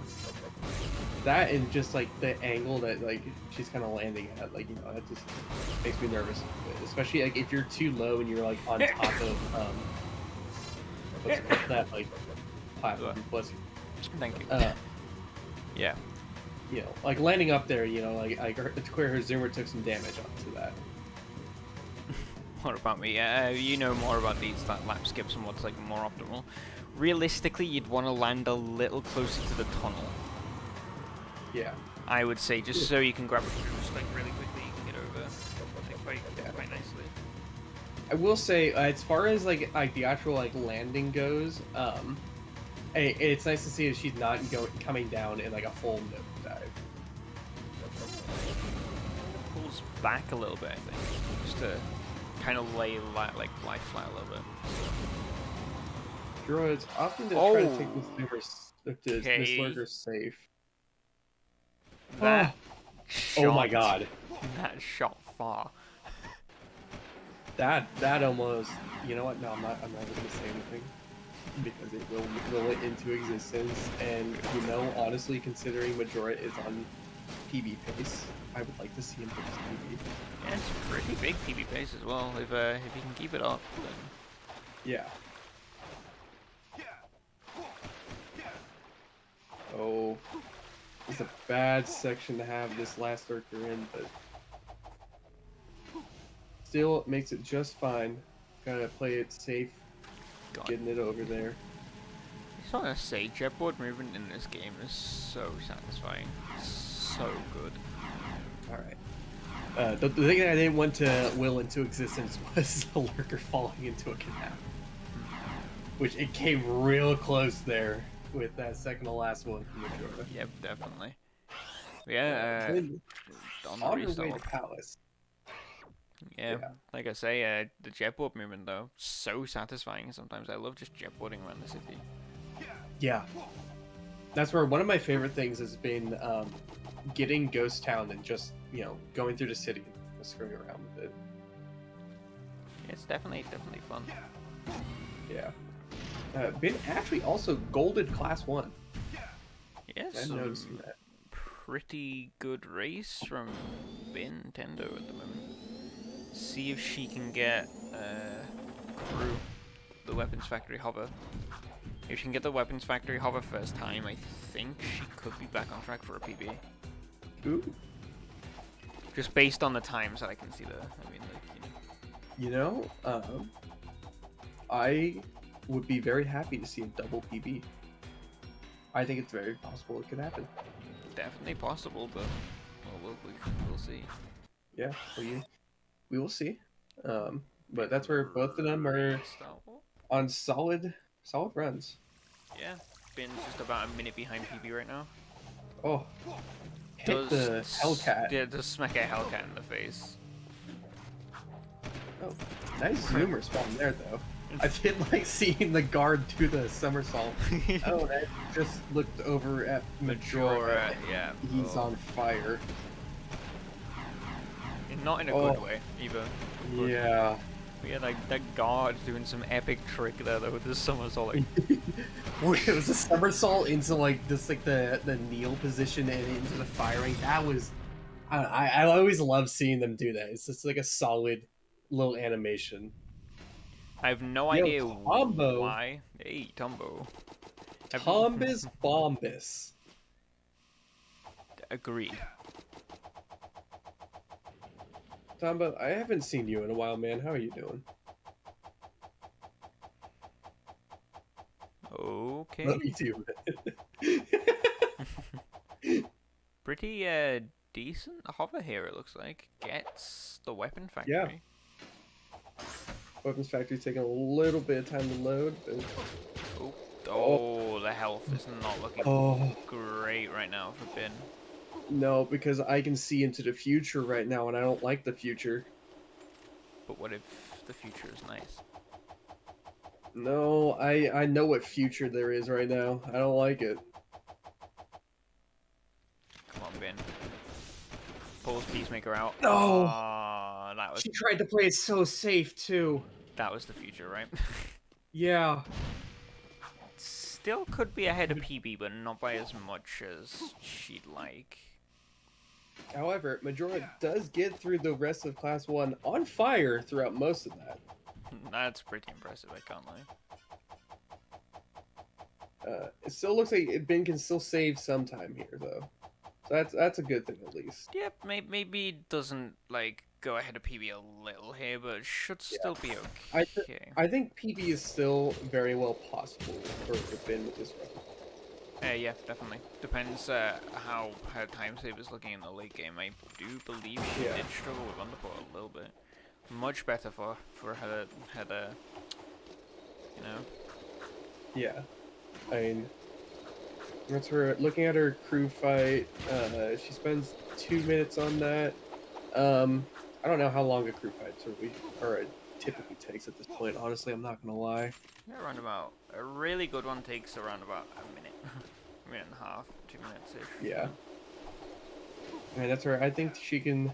That and just like the angle that like she's kind of landing at, like, you know, that just makes me nervous. Especially like if you're too low and you're like on top of what's it called? That like platform. Bless you. Thank you. Yeah. You know, like landing up there, you know, like it's clear her zoomer took some damage onto that. What about me? You know more about these lap skips and what's like more optimal. Realistically, you'd want to land a little closer to the tunnel. Yeah. I would say, just so you can grab a boost like really quickly, you can get over like, quite nicely. I will say, as far as like the actual like landing goes, it's nice to see that she's not coming down in like a full nose dive. Pulls back a little bit, I think, just to kind of lie flat a little bit. Droids often to try to take this lurker safe. That oh my god. That shot far. That almost, you know what? No, I'm not gonna say anything. because it will it into existence. And you know, honestly, considering Majora is on PB pace, I would like to see him fix PB. Yeah, it's a pretty big PB pace as well. If you can keep it up, then Yeah. Oh, it's a bad section to have this last lurker in, but still it makes it just fine. Gotta play it safe, God. getting it over there. I just want to say, jetboard movement in this game is so satisfying. So good. Alright. The thing that I didn't want to will into existence was the lurker falling into a canal. Which it came real close there with that second to last one from Majora. Yep, definitely. Yeah, Then on the on her way restart. to Palace. Yeah, Yeah. like I say, the jetboard movement though, so satisfying sometimes. I love just jetboarding around the city. Yeah. That's where one of my favorite things has been getting Ghost Town and just, going through the city and screwing around with it. It's definitely fun. Yeah. Been actually also golded Class 1. Yes, I'm noticing that. pretty good race from Bintendo at the moment. See if she can get Crew, the Weapons Factory hover. If she can get the Weapons Factory hover first time, I think she could be back on track for a PB. Ooh. Just based on the times that I can see there. I mean, I would be very happy to see a double PB. I think it's very possible it could happen. definitely possible, but well, we'll see. Yeah, we will see. But that's where both of them are on solid runs. Yeah, been just about a minute behind PB right now. Oh, hit the Hellcat. Yeah, does smack a Hellcat in the face. Oh, nice zoomer spawn there though. I did like seeing the guard do the somersault. Oh, I just looked over at Majora. Yeah. He's on fire. Not in a good way, either. But Yeah. yeah, like that guard doing some epic trick there though with the somersault. Like, It was a somersault into like the kneel position and into the firing. That was, I always love seeing them do that. It's just like a solid little animation. I have no Yo, idea Tombo. why. Hey, Tombo. Tombus Bombus. Agreed. Tombo, I haven't seen you in a while, man. How are you doing? Okay. Love you too. Pretty decent hover here it looks like. Gets the weapon factory. Yeah. Weapons Factory taking a little bit of time to load, but... Oh, the health is not looking great right now for Bin. No, because I can see into the future right now, and I don't like the future. But what if the future is nice? No, I know what future there is right now. I don't like it. Come on, Bin. Pulls Peacemaker out. No! That was She tried to play it so safe, too. that was the future, right? Yeah. Still could be ahead of PB, but not by as much as she'd like. However, Majora does get through the rest of Class 1 on fire throughout most of that. That's pretty impressive, I can't lie. It still looks like Ben can still save some time here, though. So that's a good thing, at least. Yep, maybe it doesn't, like, go ahead of PB a little here, but it should still be okay. I think PB is still very well possible for Ben with this run. Yeah, definitely. Depends how her time save is looking in the late game. I do believe she did struggle with underport a little bit. Much better for her to, you know. Yeah, I mean, that's her looking at her crew fight. She spends 2 minutes on that. I don't know how long a crew fight typically takes at this point. Honestly, I'm not gonna lie. Yeah, around about a really good one takes around about a minute, a minute and a half, 2 minutes ish. Yeah. And that's where I think she can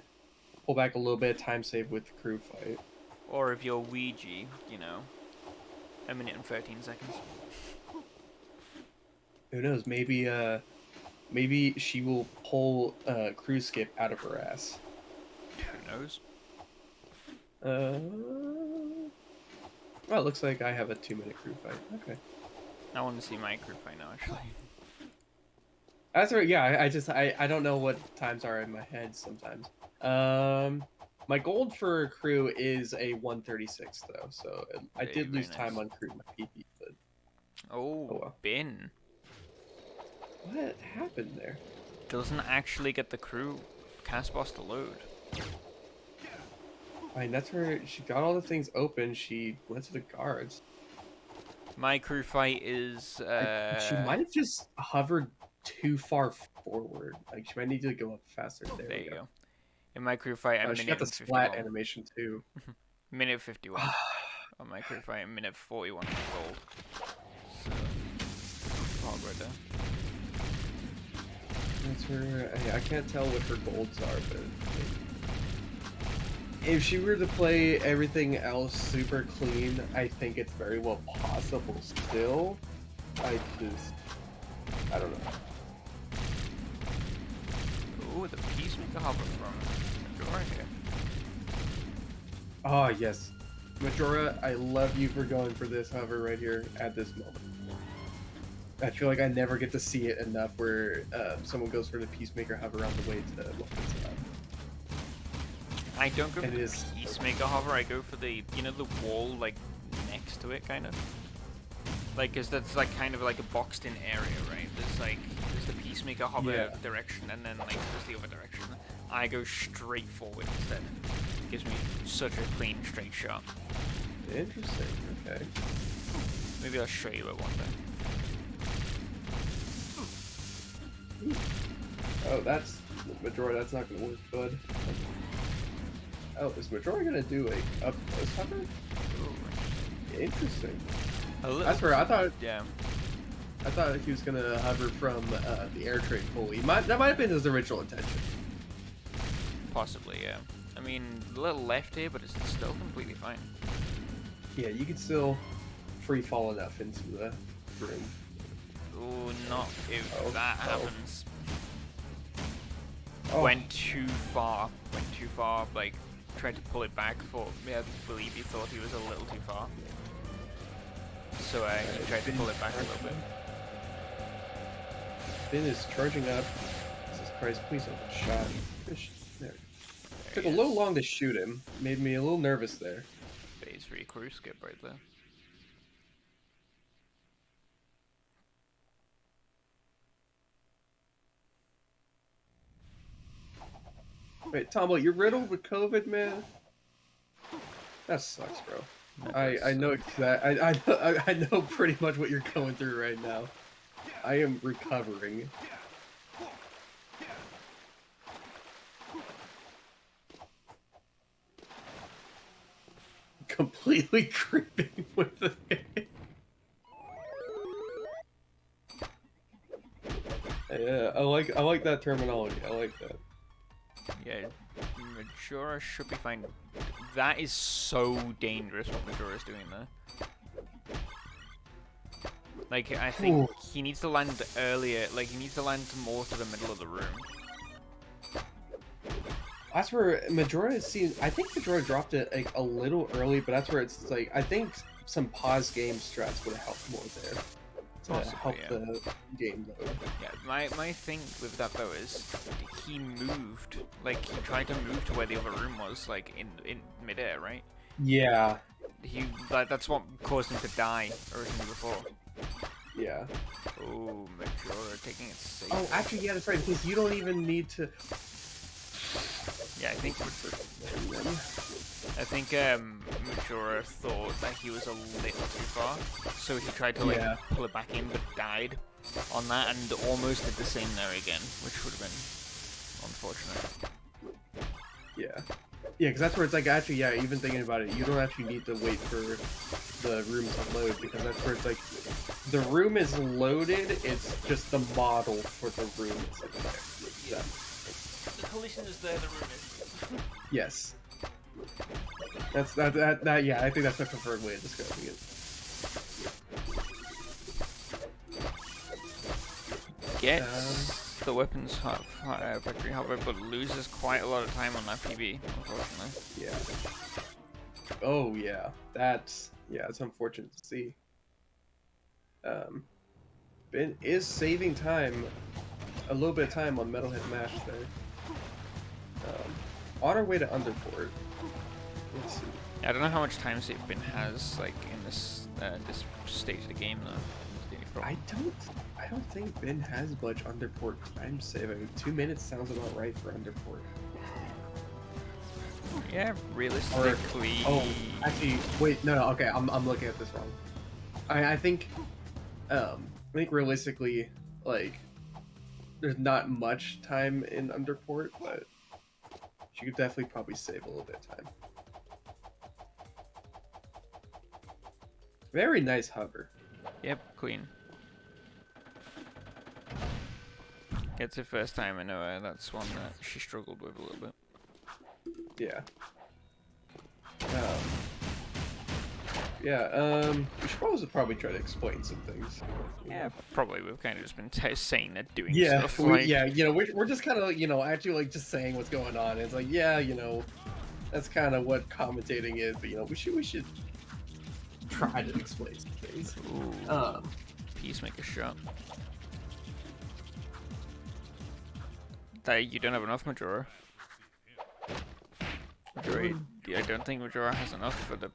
pull back a little bit of time save with the crew fight. Or if you're Ouija, you know, a minute and 13 seconds. Who knows? Maybe she will pull cruise skip out of her ass. Who knows? Well, it looks like I have a 2-minute crew fight. Okay. I want to see my crew fight now, actually. That's right. Yeah, I don't know what times are in my head sometimes. My gold for crew is a 136 though, so I Very, did very lose time nice. on crew my PP. But Oh, well. Bin what happened there? doesn't actually get the crew cast boss to load. I mean, that's where she got all the things open. She went to the guards. My crew fight is She might have just hovered too far forward. Like she might need to go up faster. There there we you go. go. In my crew fight, I'm She got minute the and splat 51. animation too. Minute 51 on my crew fight, and minute 41 on gold. So, hog right there. That's where I can't tell what her golds are, but if she were to play everything else super clean, I think it's very well possible still. I don't know. Ooh, the Peacemaker hover from Majora here. Oh yes, Majora, I love you for going for this hover right here at this moment. I feel like I never get to see it enough where someone goes for the Peacemaker hover on the way to weapons. I don't go for It the is- Peacemaker hover, I go for the, you know, the wall, like, next to it, kind of? Like, cause that's, like, kind of like a boxed-in area, right? There's the Peacemaker hover Yeah. direction, and then, like, there's the other direction. I go straight forward instead. Gives me such a clean, straight shot. Interesting. Okay. Maybe I'll show you it one day. Oh, that's Majora. That's not gonna work, bud. Oh, is Majora gonna do a up close hover? Ooh, Interesting. a little, That's where I thought yeah. he was gonna hover from the air train fully. That might have been his original intention. Possibly, yeah. I mean, a little left here, but it's still completely fine. Yeah, you could still free fall enough into the room. Ooh, not if Oh, that oh. happens. Oh, Went too far, like, tried to pull it back for, I believe he thought he was a little too far. So he tried to pull it back a little bit. Finn is charging up. Jesus Christ, please don't get shot. There. Took a There he little is. long to shoot him. Made me a little nervous there. Phase 3 crew skip right there. Wait, Tombo, you're riddled with COVID, man? That sucks, bro. I know I know pretty much what you're going through right now. I am recovering. Completely creeping with the Yeah, I like that terminology. I like that. Yeah, Majora should be fine. That is so dangerous what Majora is doing there. Like, I think he needs to land earlier, like, he needs to land more to the middle of the room. That's where Majora seems. I think Majora dropped it like a little early, but that's where it's like I think some pause game strats would help more there to Possibly, help yeah. the game load. Yeah, my thing with that though is he moved, like he tried to move to where the other room was, like in midair, right? Yeah, That's what caused him to die originally before. yeah. Oh, Majora taking it safe. Oh, actually, yeah, that's right. Because you don't even need to. Yeah, I think Majora thought that he was a little too far, so he tried to like Yeah. pull it back in, but died on that, and almost did the same there again, which would have been unfortunate. Yeah, yeah, because that's where it's like actually, yeah. Even thinking about it, you don't actually need to wait for the room to load because that's where it's like the room is loaded. It's just the model for the room. It's like there. Yeah. The collision is there, the room is. Yes. That's that. Yeah, I think that's my preferred way of describing it. gets the weapons factory hopper, but loses quite a lot of time on that PB, unfortunately. Yeah. Oh yeah, that's unfortunate to see. Ben is saving time, a little bit of time on Metalhead Mash there. On our way to Underport. Let's see. I don't know how much time save Ben has like in this this stage of the game though. That's the only problem. I don't think Ben has much Underport time saving. 2 minutes sounds about right for Underport. Yeah, realistically. Oh, actually, wait, no, okay, I'm looking at this wrong. I think realistically, like, there's not much time in Underport, but you could definitely probably save a little bit of time. Very nice hover. Yep, queen. It's her first time, I know that's one that she struggled with a little bit. Yeah. We should probably try to explain some things. Yeah, probably we've kind of just been saying that doing Yeah, stuff like... we're just kind of, actually, like, just saying what's going on. It's like, yeah, that's kind of what commentating is, but, we should try to explain some things. Ooh, Peacemaker shot. You don't have enough Majora. I don't think Majora has enough for the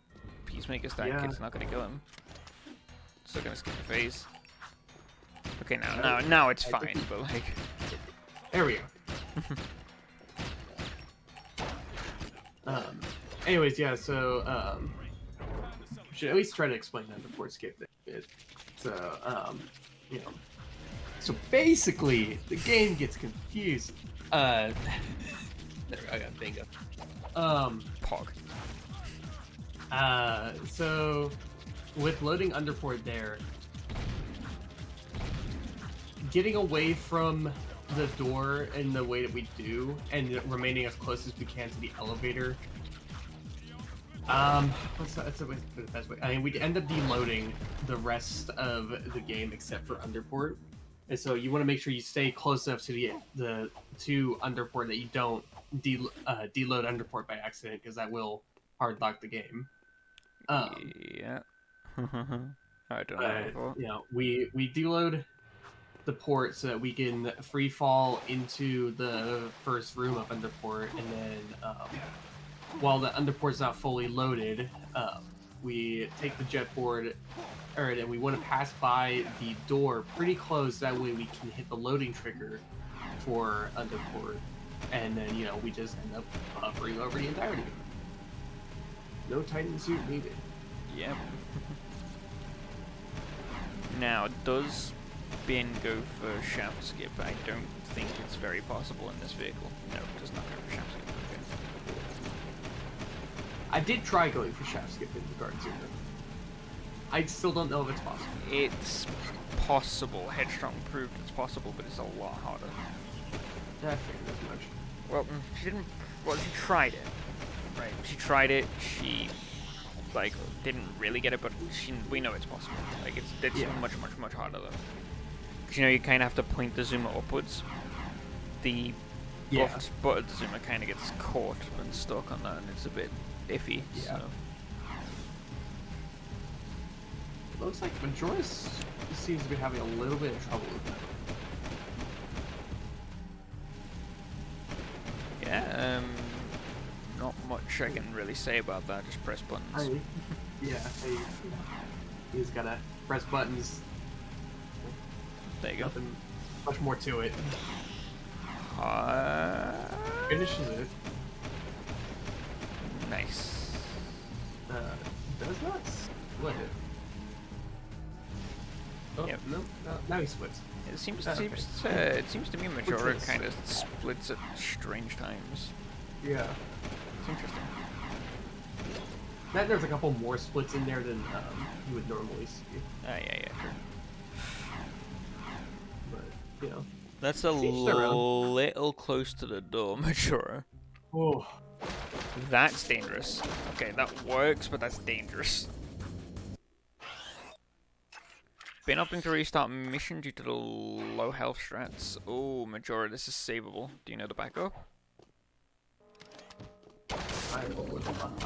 Peacemaker stack. Yeah. It's not gonna kill him. Still gonna skip the phase. Okay, now it's fine, but like... There we go. Anyways, yeah, so, we should at least try to explain that before skip it. So, so basically, the game gets confused. There I got bingo. Pog. So, with loading Underport there, getting away from the door in the way that we do, and remaining as close as we can to the elevator. That's the way to put it the best way. I mean, we end up deloading the rest of the game except for Underport, and so you want to make sure you stay close enough to the to Underport that you don't deload Underport by accident, because that will hard lock the game. Yeah. I don't know. We deload the port so that we can free fall into the first room of Underport, and then while the Underport's not fully loaded, we take the jet board, and we want to pass by the door pretty close. That way we can hit the loading trigger for Underport, and then we just end up hovering over the entirety of it. No Titan suit needed. Yep. Now, does Bin go for shaft skip? I don't think it's very possible in this vehicle. No, it does not go for shaft skip. Okay. I did try going for shaft skip in the Guard Zero. I still don't know if it's possible. It's possible. Headstrong proved it's possible, but it's a lot harder. I figured as much. Well, she didn't. Well, she tried it. Right. She tried it. She didn't really get it, but we know it's possible. Like it's much harder though. Because you kind of have to point the zoomer upwards. The butt of the zoomer kind of gets caught and stuck on that, and it's a bit iffy. Yeah. So. Looks like Majora seems to be having a little bit of trouble with that. Yeah. Not much I can really say about that. Just press buttons. He's gotta press buttons. There you go. Nothing much more to it. Finishes it. Nice. Does not split it. Oh, Yep. no, now he splits. It seems Okay. it seems to me Majora is- kind of splits at strange times. Yeah. It's interesting. There's a couple more splits in there than you would normally see. Yeah, true. But, That's a each their little close to the door, Majora. Oh. That's dangerous. Okay, that works, but that's dangerous. Been opting to restart mission due to the low health strats. Oh, Majora, this is savable. Do you know the backup? I was behind.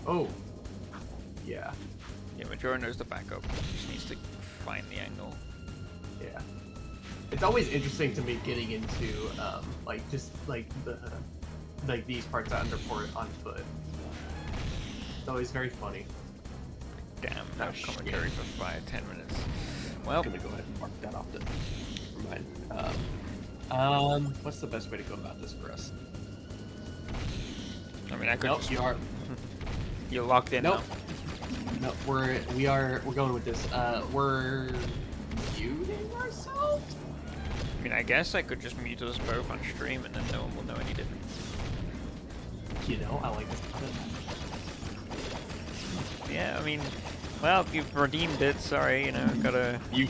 Oh. Yeah. Yeah, Majora knows the backup. Just needs to find the angle. Yeah. It's always interesting to me getting into like just like these parts of Underport on foot. It's always very funny. Damn, no Oh, commentary for 5-10 minutes. Well, I'm gonna go ahead and mark that off the. Never mind. What's the best way to go about this for us? I mean, I could Nope, just... you are. You're locked in Nope. now. No, we're going with this. We're muting ourselves. I mean, I guess I could just mute us both on stream and then no one will know any different. You know, I like this. Yeah, I mean, well, you've redeemed it, sorry, you know, gotta... You.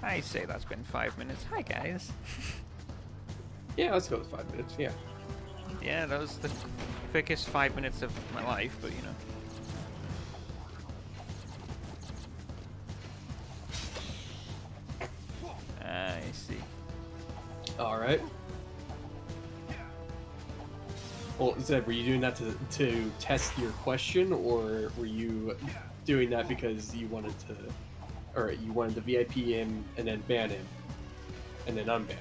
I say that's been 5 minutes. Hi, guys. Yeah, let's go with 5 minutes. Yeah. Yeah, that was the quickest 5 minutes of my life, but you know. I see. All right. Well, Zed, were you doing that to test your question, or were you doing that because you wanted to, or you wanted to VIP him and then ban him, and then unban?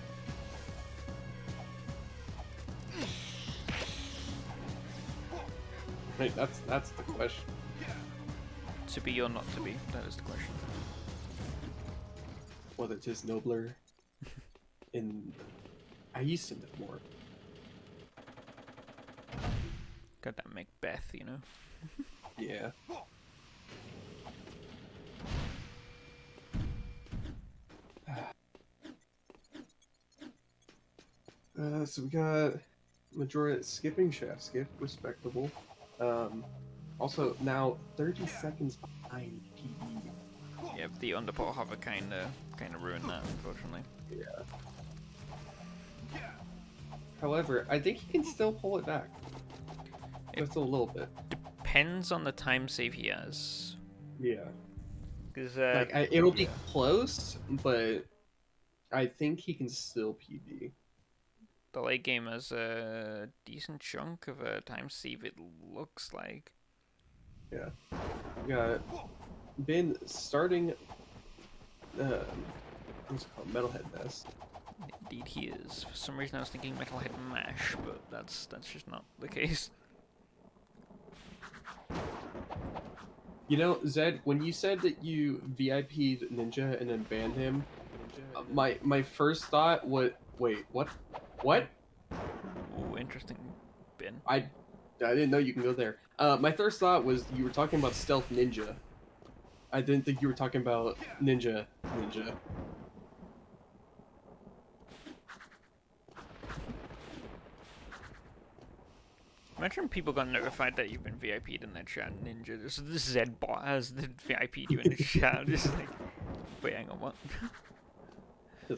Right, that's the question. To be or not to be, that is the question. Whether it is nobler. I used to know more. Got that Macbeth, you know. Yeah. So we got Majora skipping shaft skip, respectable. Also now 30 seconds behind PB. Yeah, the underport hover kinda ruined that, unfortunately. Yeah. However, I think he can still pull it back. Just a little bit. Depends on the time save he has. Yeah. Because It'll be close, but I think he can still PB. the late game has a decent chunk of a time save, it looks like. Yeah. We got been starting. What's it called? Metalhead Nest. Indeed he is. For some reason I was thinking Metalhead Mash, but that's just not the case. You know, Zed, when you said that you VIP'd Ninja and then banned him, my first thought was, wait, what? What? Ooh, interesting. Bin. I didn't know you can go there. My first thought was you were talking about stealth ninja. I didn't think you were talking about ninja. Imagine people got notified that you've been VIP'd in their chat. Ninja, this Z bot has the VIP'd you in the chat. Just like, wait, hang on, what?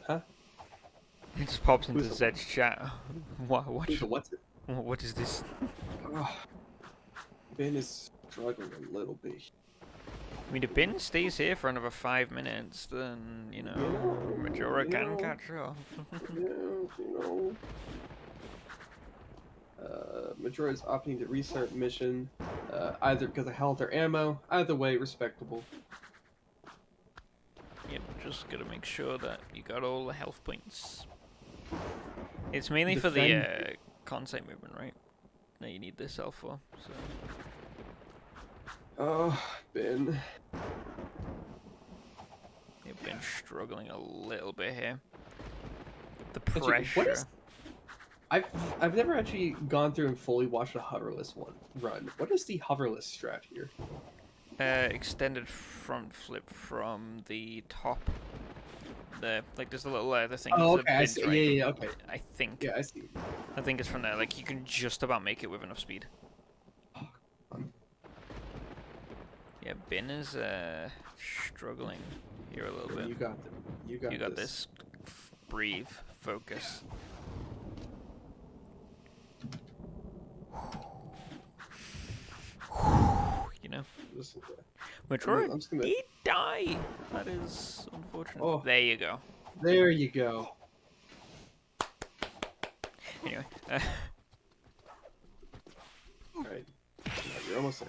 Huh? It just pops into Who's the- Zed's chat. What? Who's the what's it? What is this? Oh, Ben is struggling a little bit. I mean, if Bin stays here for another 5 minutes, then, you know, Majora can catch up. Majora is opting to restart mission, either because of health or ammo. Either way, respectable. Yep, just gotta make sure that you got all the health points. It's mainly for the concept movement, right? That you need this health for, so... Oh, Ben. You've been struggling a little bit here. The Actually, pressure. what is- I've never actually gone through and fully watched a hoverless run. What is the hoverless strat here? Extended front flip from the top. Like there's a little the thing. Oh, the okay. I bins, see. right? Yeah, okay. I think. Yeah, I see. I think it's from there. Like you can just about make it with enough speed. Yeah, Bin is struggling here a little bit. You got them. You got this. Breathe. Focus. You know. Listen to that. Majora I'm just gonna... did die. That is unfortunate. Oh. There you go. There you go. Anyway. Alright. You're almost there.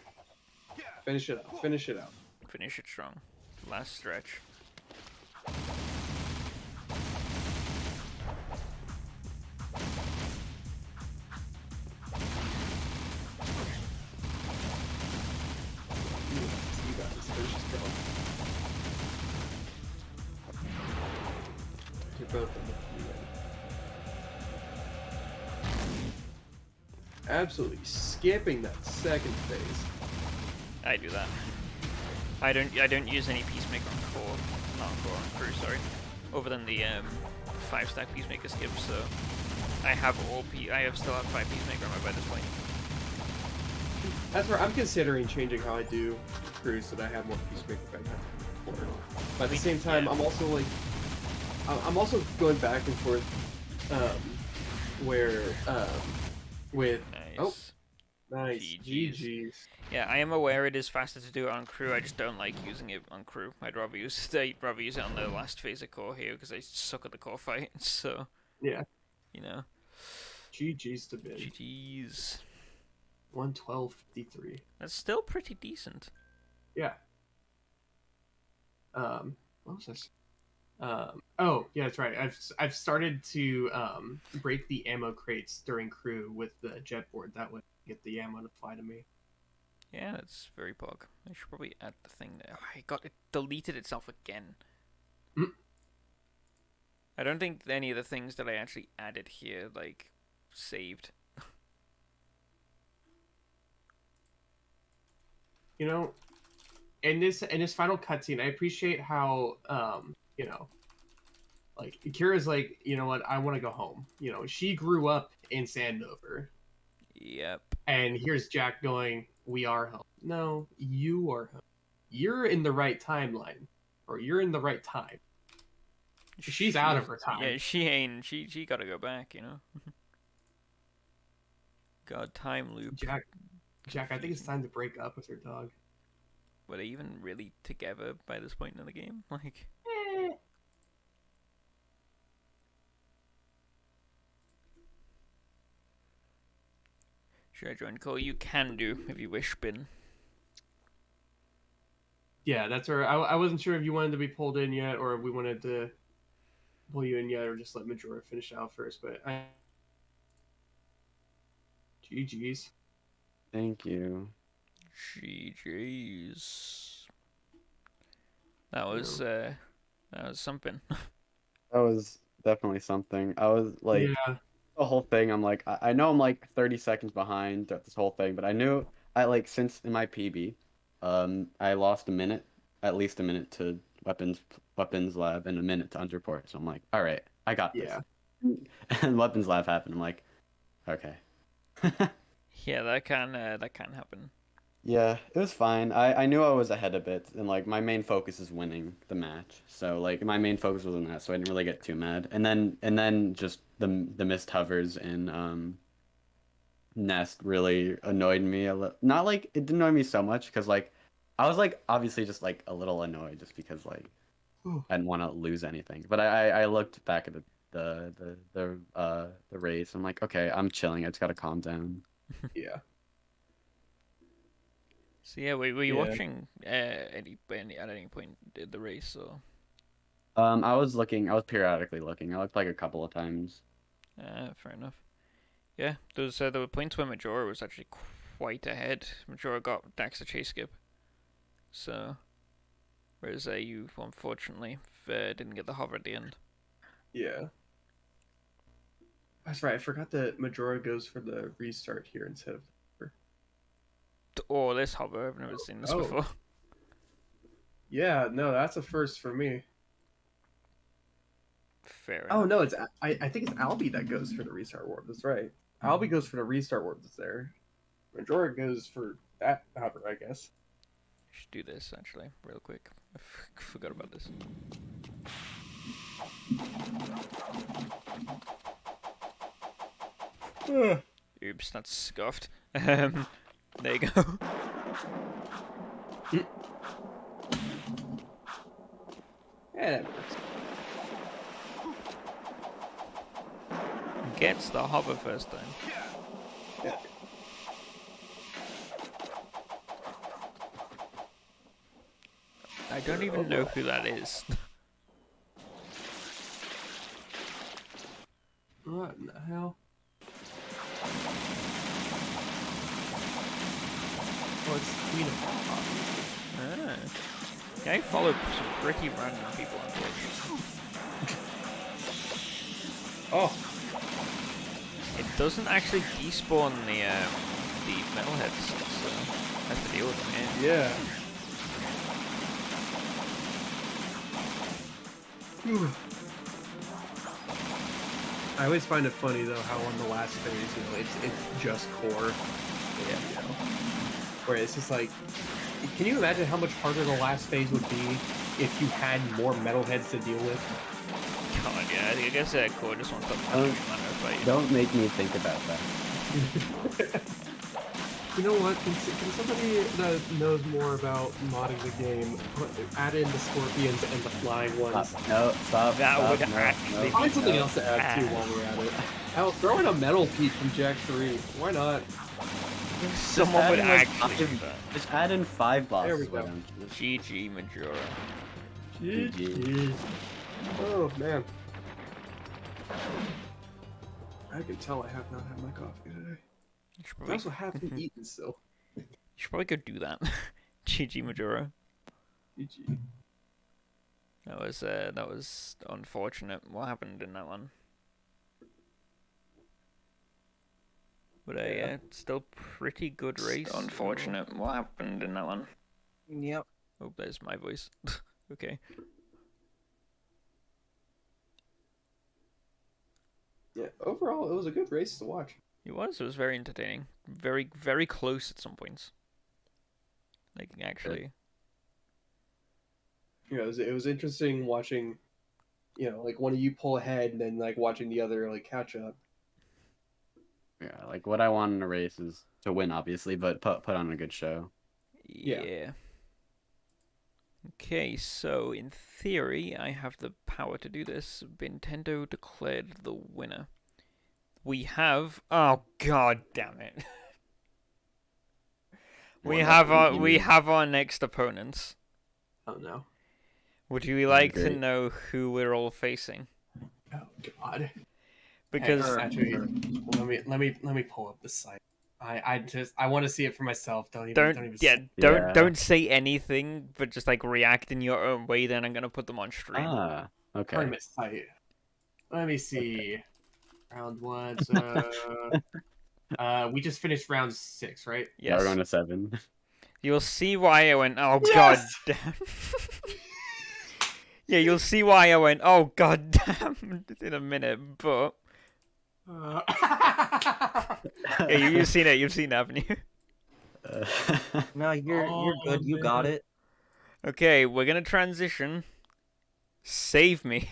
Finish it out. Finish it out. Finish it strong. Last stretch. You got this. Finish this girl. You're both in the absolutely skipping that second phase. I do that. I don't use any peacemaker on core, not on core, on crew, sorry. Other than the 5-stack peacemaker skip, so I have still have 5 peacemaker on my by this point. That's where I'm considering changing how I do crews so that I have more peacemaker back before. But at the same time, yeah. I'm also like, I'm also going back and forth, with Nice. oh, nice, GG's. GG's. Yeah, I am aware it is faster to do it on crew. I just don't like using it on crew. I'd rather use it on the last phase of core here because I suck at the core fight. So Yeah, you know, GG's to bin. GG's. 112.53. That's still pretty decent. Yeah. What was this? Oh, yeah, that's right. I've started to break the ammo crates during crew with the jet board. That would get the ammo to fly to me. Yeah, that's very pog. I should probably add the thing there. Oh, it deleted itself again. Mm. I don't think any of the things that I actually added here like saved. You know, in this final cutscene, I appreciate how you know, like Kira's like, you know what, I want to go home. You know, she grew up in Sandover, Yep. and here's Jack going, "We are home." No, you are home. You're in the right timeline, or you're in the right time. She's out of her time. Yeah, she ain't. She gotta go back. You know. God, time loop. Jack, I think it's time to break up with your dog. Were they even really together by this point in the game? Like. Should I join call? You can do if you wish, Bin. Yeah, that's where I wasn't sure if you wanted to be pulled in yet, or if we wanted to pull you in yet, or just let Majora finish out first. But GG's. Thank you. GG's. That was something. That was definitely something. I was like, Yeah. the whole thing, I'm like, I know I'm like 30 seconds behind throughout this whole thing, but I knew I like since in my PB, I lost a minute, at least a minute to weapons lab and a minute to underport. So I'm like, all right, I got this. Yeah. And weapons lab happened. I'm like, okay. Yeah, that can happen. Yeah, it was fine. I knew I was ahead a bit, and like my main focus is winning the match. So like my main focus was on that, so I didn't really get too mad. And then just the missed hovers in Nest really annoyed me a little. Not like it didn't annoy me so much because like I was like obviously just like a little annoyed just because like I didn't want to lose anything. But I looked back at the race. I'm like, okay, I'm chilling. I just gotta calm down. Yeah. So yeah, were you Yeah. watching at any point the race or? I was looking. I was periodically looking. I looked like a couple of times. Fair enough. Yeah, there were points where Majora was actually quite ahead. Majora got Dax a chase skip. So, whereas you unfortunately didn't get the hover at the end. Yeah. That's right. I forgot that Majora goes for the restart here instead of. Oh, this hover! I've never seen this Oh. before. Yeah, no, that's a first for me. Fair Oh enough. no, I think it's Albie that goes for the restart warp. That's right. Albie goes for the restart warp. That's there. Majora goes for that hover, I guess. Should do this actually, real quick. I forgot about this. Oops, that's scuffed. There you go. Yeah, that works. Gets the hover first time. Yeah. I don't even know who that is. What in the hell? Oh, it's Queen of Pop. Ah. Yeah, I follow some pretty random people on Twitch. Oh, It doesn't actually despawn the metalheads, so I have to deal with them. Yeah. yeah. Whew. I always find it funny though how on the last phase, it's just core. Yeah. Where it's just like, can you imagine how much harder the last phase would be if you had more metalheads to deal with? God, yeah. I guess Core just wants to fight. Don't make me think about that. You know what? Can somebody that knows more about modding the game add in the scorpions and the flying ones? No, stop. That stop, would no, actually no. Find something no. else to add to while we're at it. Hell, throw in a metal piece from Jack 3. Why not? Someone add would in, like, actually do that. Just add in 5 bosses. There we go. why don't you? GG Majora. GG. Oh, man. I can tell I have not had my coffee today. You should I probably, also haven't eaten still. you should probably go do that. GG Majora. GG. That was unfortunate. What happened in that one? But yeah, still pretty good race. Unfortunate. What happened in that one? Yep. Oh, there's my voice. Okay. Yeah, overall, it was a good race to watch. It was very entertaining. Very, very close at some points. Like, actually. You know, it was interesting watching, like one of you pull ahead and then like watching the other like catch up. Yeah, like what I want in a race is to win, obviously, but put on a good show. Yeah. Okay, so in theory, I have the power to do this. Bintendo declared the winner. We have... Oh, god damn it. we have our next opponents. Oh no. Would you like to great. know who we're all facing? Oh god. Because Hey, actually, let me pull up the site. I want to see it for myself. Don't even say- don't say anything, but just like react in your own way. Then I'm gonna put them on stream. Ah, okay. Tournament site. Let me see. Round one. We just finished round 6, right? Yeah, we're Yes. going to 7. You'll see why I went, oh Yes! god damn. Yeah, you'll see why I went, oh god damn in a minute, but yeah, you've seen it, haven't you? No, you're good. You got man. it. Okay, we're gonna transition. Save me.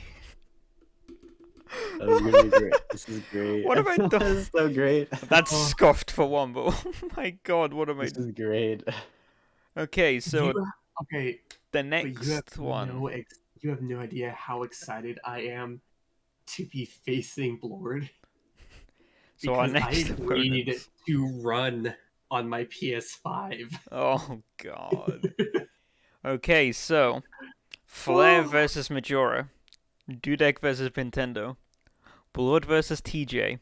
That was gonna be great. This is great. What have I done? This is so great. That's Oh. scoffed for one, but oh my god, what am I? This is great. Okay, so Okay, the but you have next one. you have no idea how excited I am to be facing Blord. So our Because next I need opponents. to run on my PS5. Oh god. Okay, so Flare versus Majora, Dudek versus Bintendo, Blood versus TJ,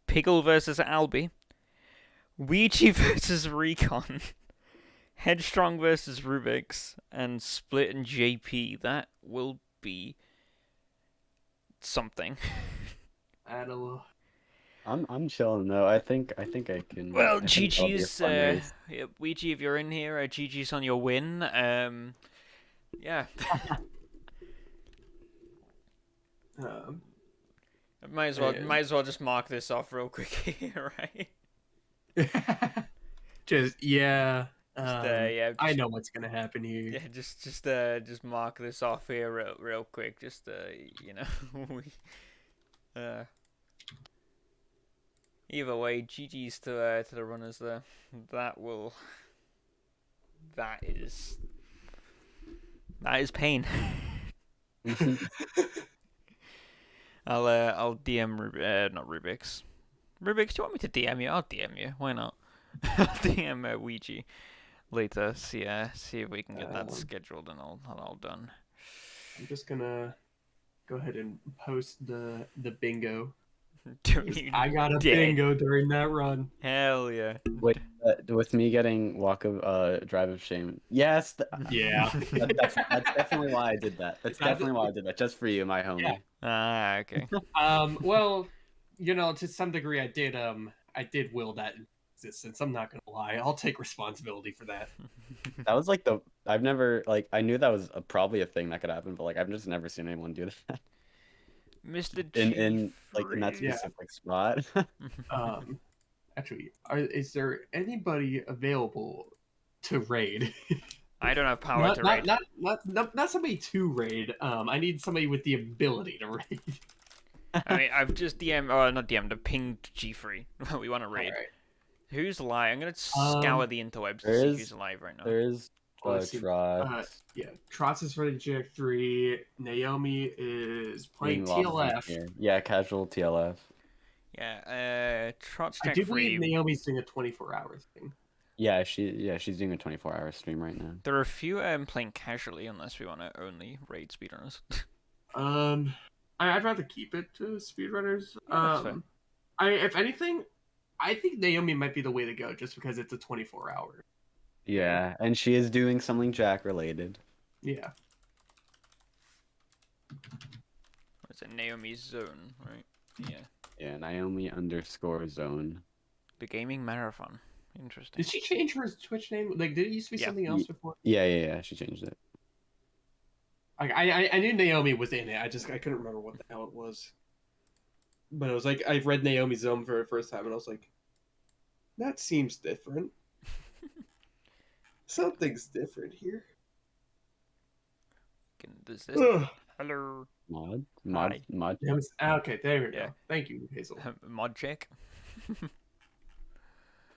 Piggle versus Albi, Ouija versus Recon, Headstrong versus Rubik's, and Split and JP. That will be something. I don't know. I'm chilling though. I think I can. Well, I think that'll be a GG's, fun race. yeah, Ouija, if you're in here, GG's on your win. Yeah. Might as well just mark this off real quick here, right? Just yeah. Yeah, I know what's gonna happen here. Yeah, just mark this off here real quick. Just you know, either way, GG's to the runners there. That is pain. I'll DM not Rubik's. Rubik's, do you want me to DM you? I'll DM you. Why not? I'll DM Ouija later. See if we can get that scheduled and all done. I'm just gonna go ahead and post the bingo. I got a bingo during that run. Hell yeah. Wait, with me getting walk of drive of shame. Yes. Yeah. That's definitely why I did that. That's definitely why I did that. Just for you, my homie. Yeah. Ah, okay. Well, to some degree, I did will that in existence. I'm not gonna lie. I'll take responsibility for that. That was like I've never I knew that was probably a thing that could happen, but I've just never seen anyone do that. Mr. in that specific spot. Actually, is there anybody available to raid? I don't have power to raid. Not somebody to raid. I need somebody with the ability to raid. I mean, I've just not DM'd, I've pinged G3. We want to raid. Right. Who's live? I'm gonna scour the interwebs to see who's live right now. There is Trots. Yeah, Trots is running Jack3. Naomi is playing TLF. Yeah, casual TLF. Yeah, Trots I do believe Jack3. Naomi's doing a 24-hour thing. Yeah, she's doing a 24-hour stream right now. There are a few playing casually unless we want to only raid speedrunners. I'd rather keep it to speedrunners. Yeah, if anything, I think Naomi might be the way to go just because it's a 24-hour. Yeah, and she is doing something Jack related. Yeah. It's a Naomi Zone, right? Yeah. Yeah, Naomi_zone. The Gaming Marathon. Interesting. Did she change her Twitch name? Like, did it used to be something else before? Yeah, she changed it. I knew Naomi was in it. I couldn't remember what the hell it was. But it was like I read Naomi Zone for the first time, and I was like, that seems different. Something's different here. Does this? Hello. Mod. Okay, there we go. Thank you, Hazel. Mod check.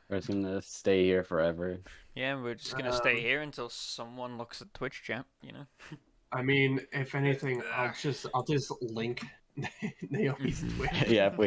We're just gonna stay here forever. Yeah, we're just gonna stay here until someone looks at Twitch chat. You know. I mean, if anything, I'll just link Naomi's Twitch. Yeah, if we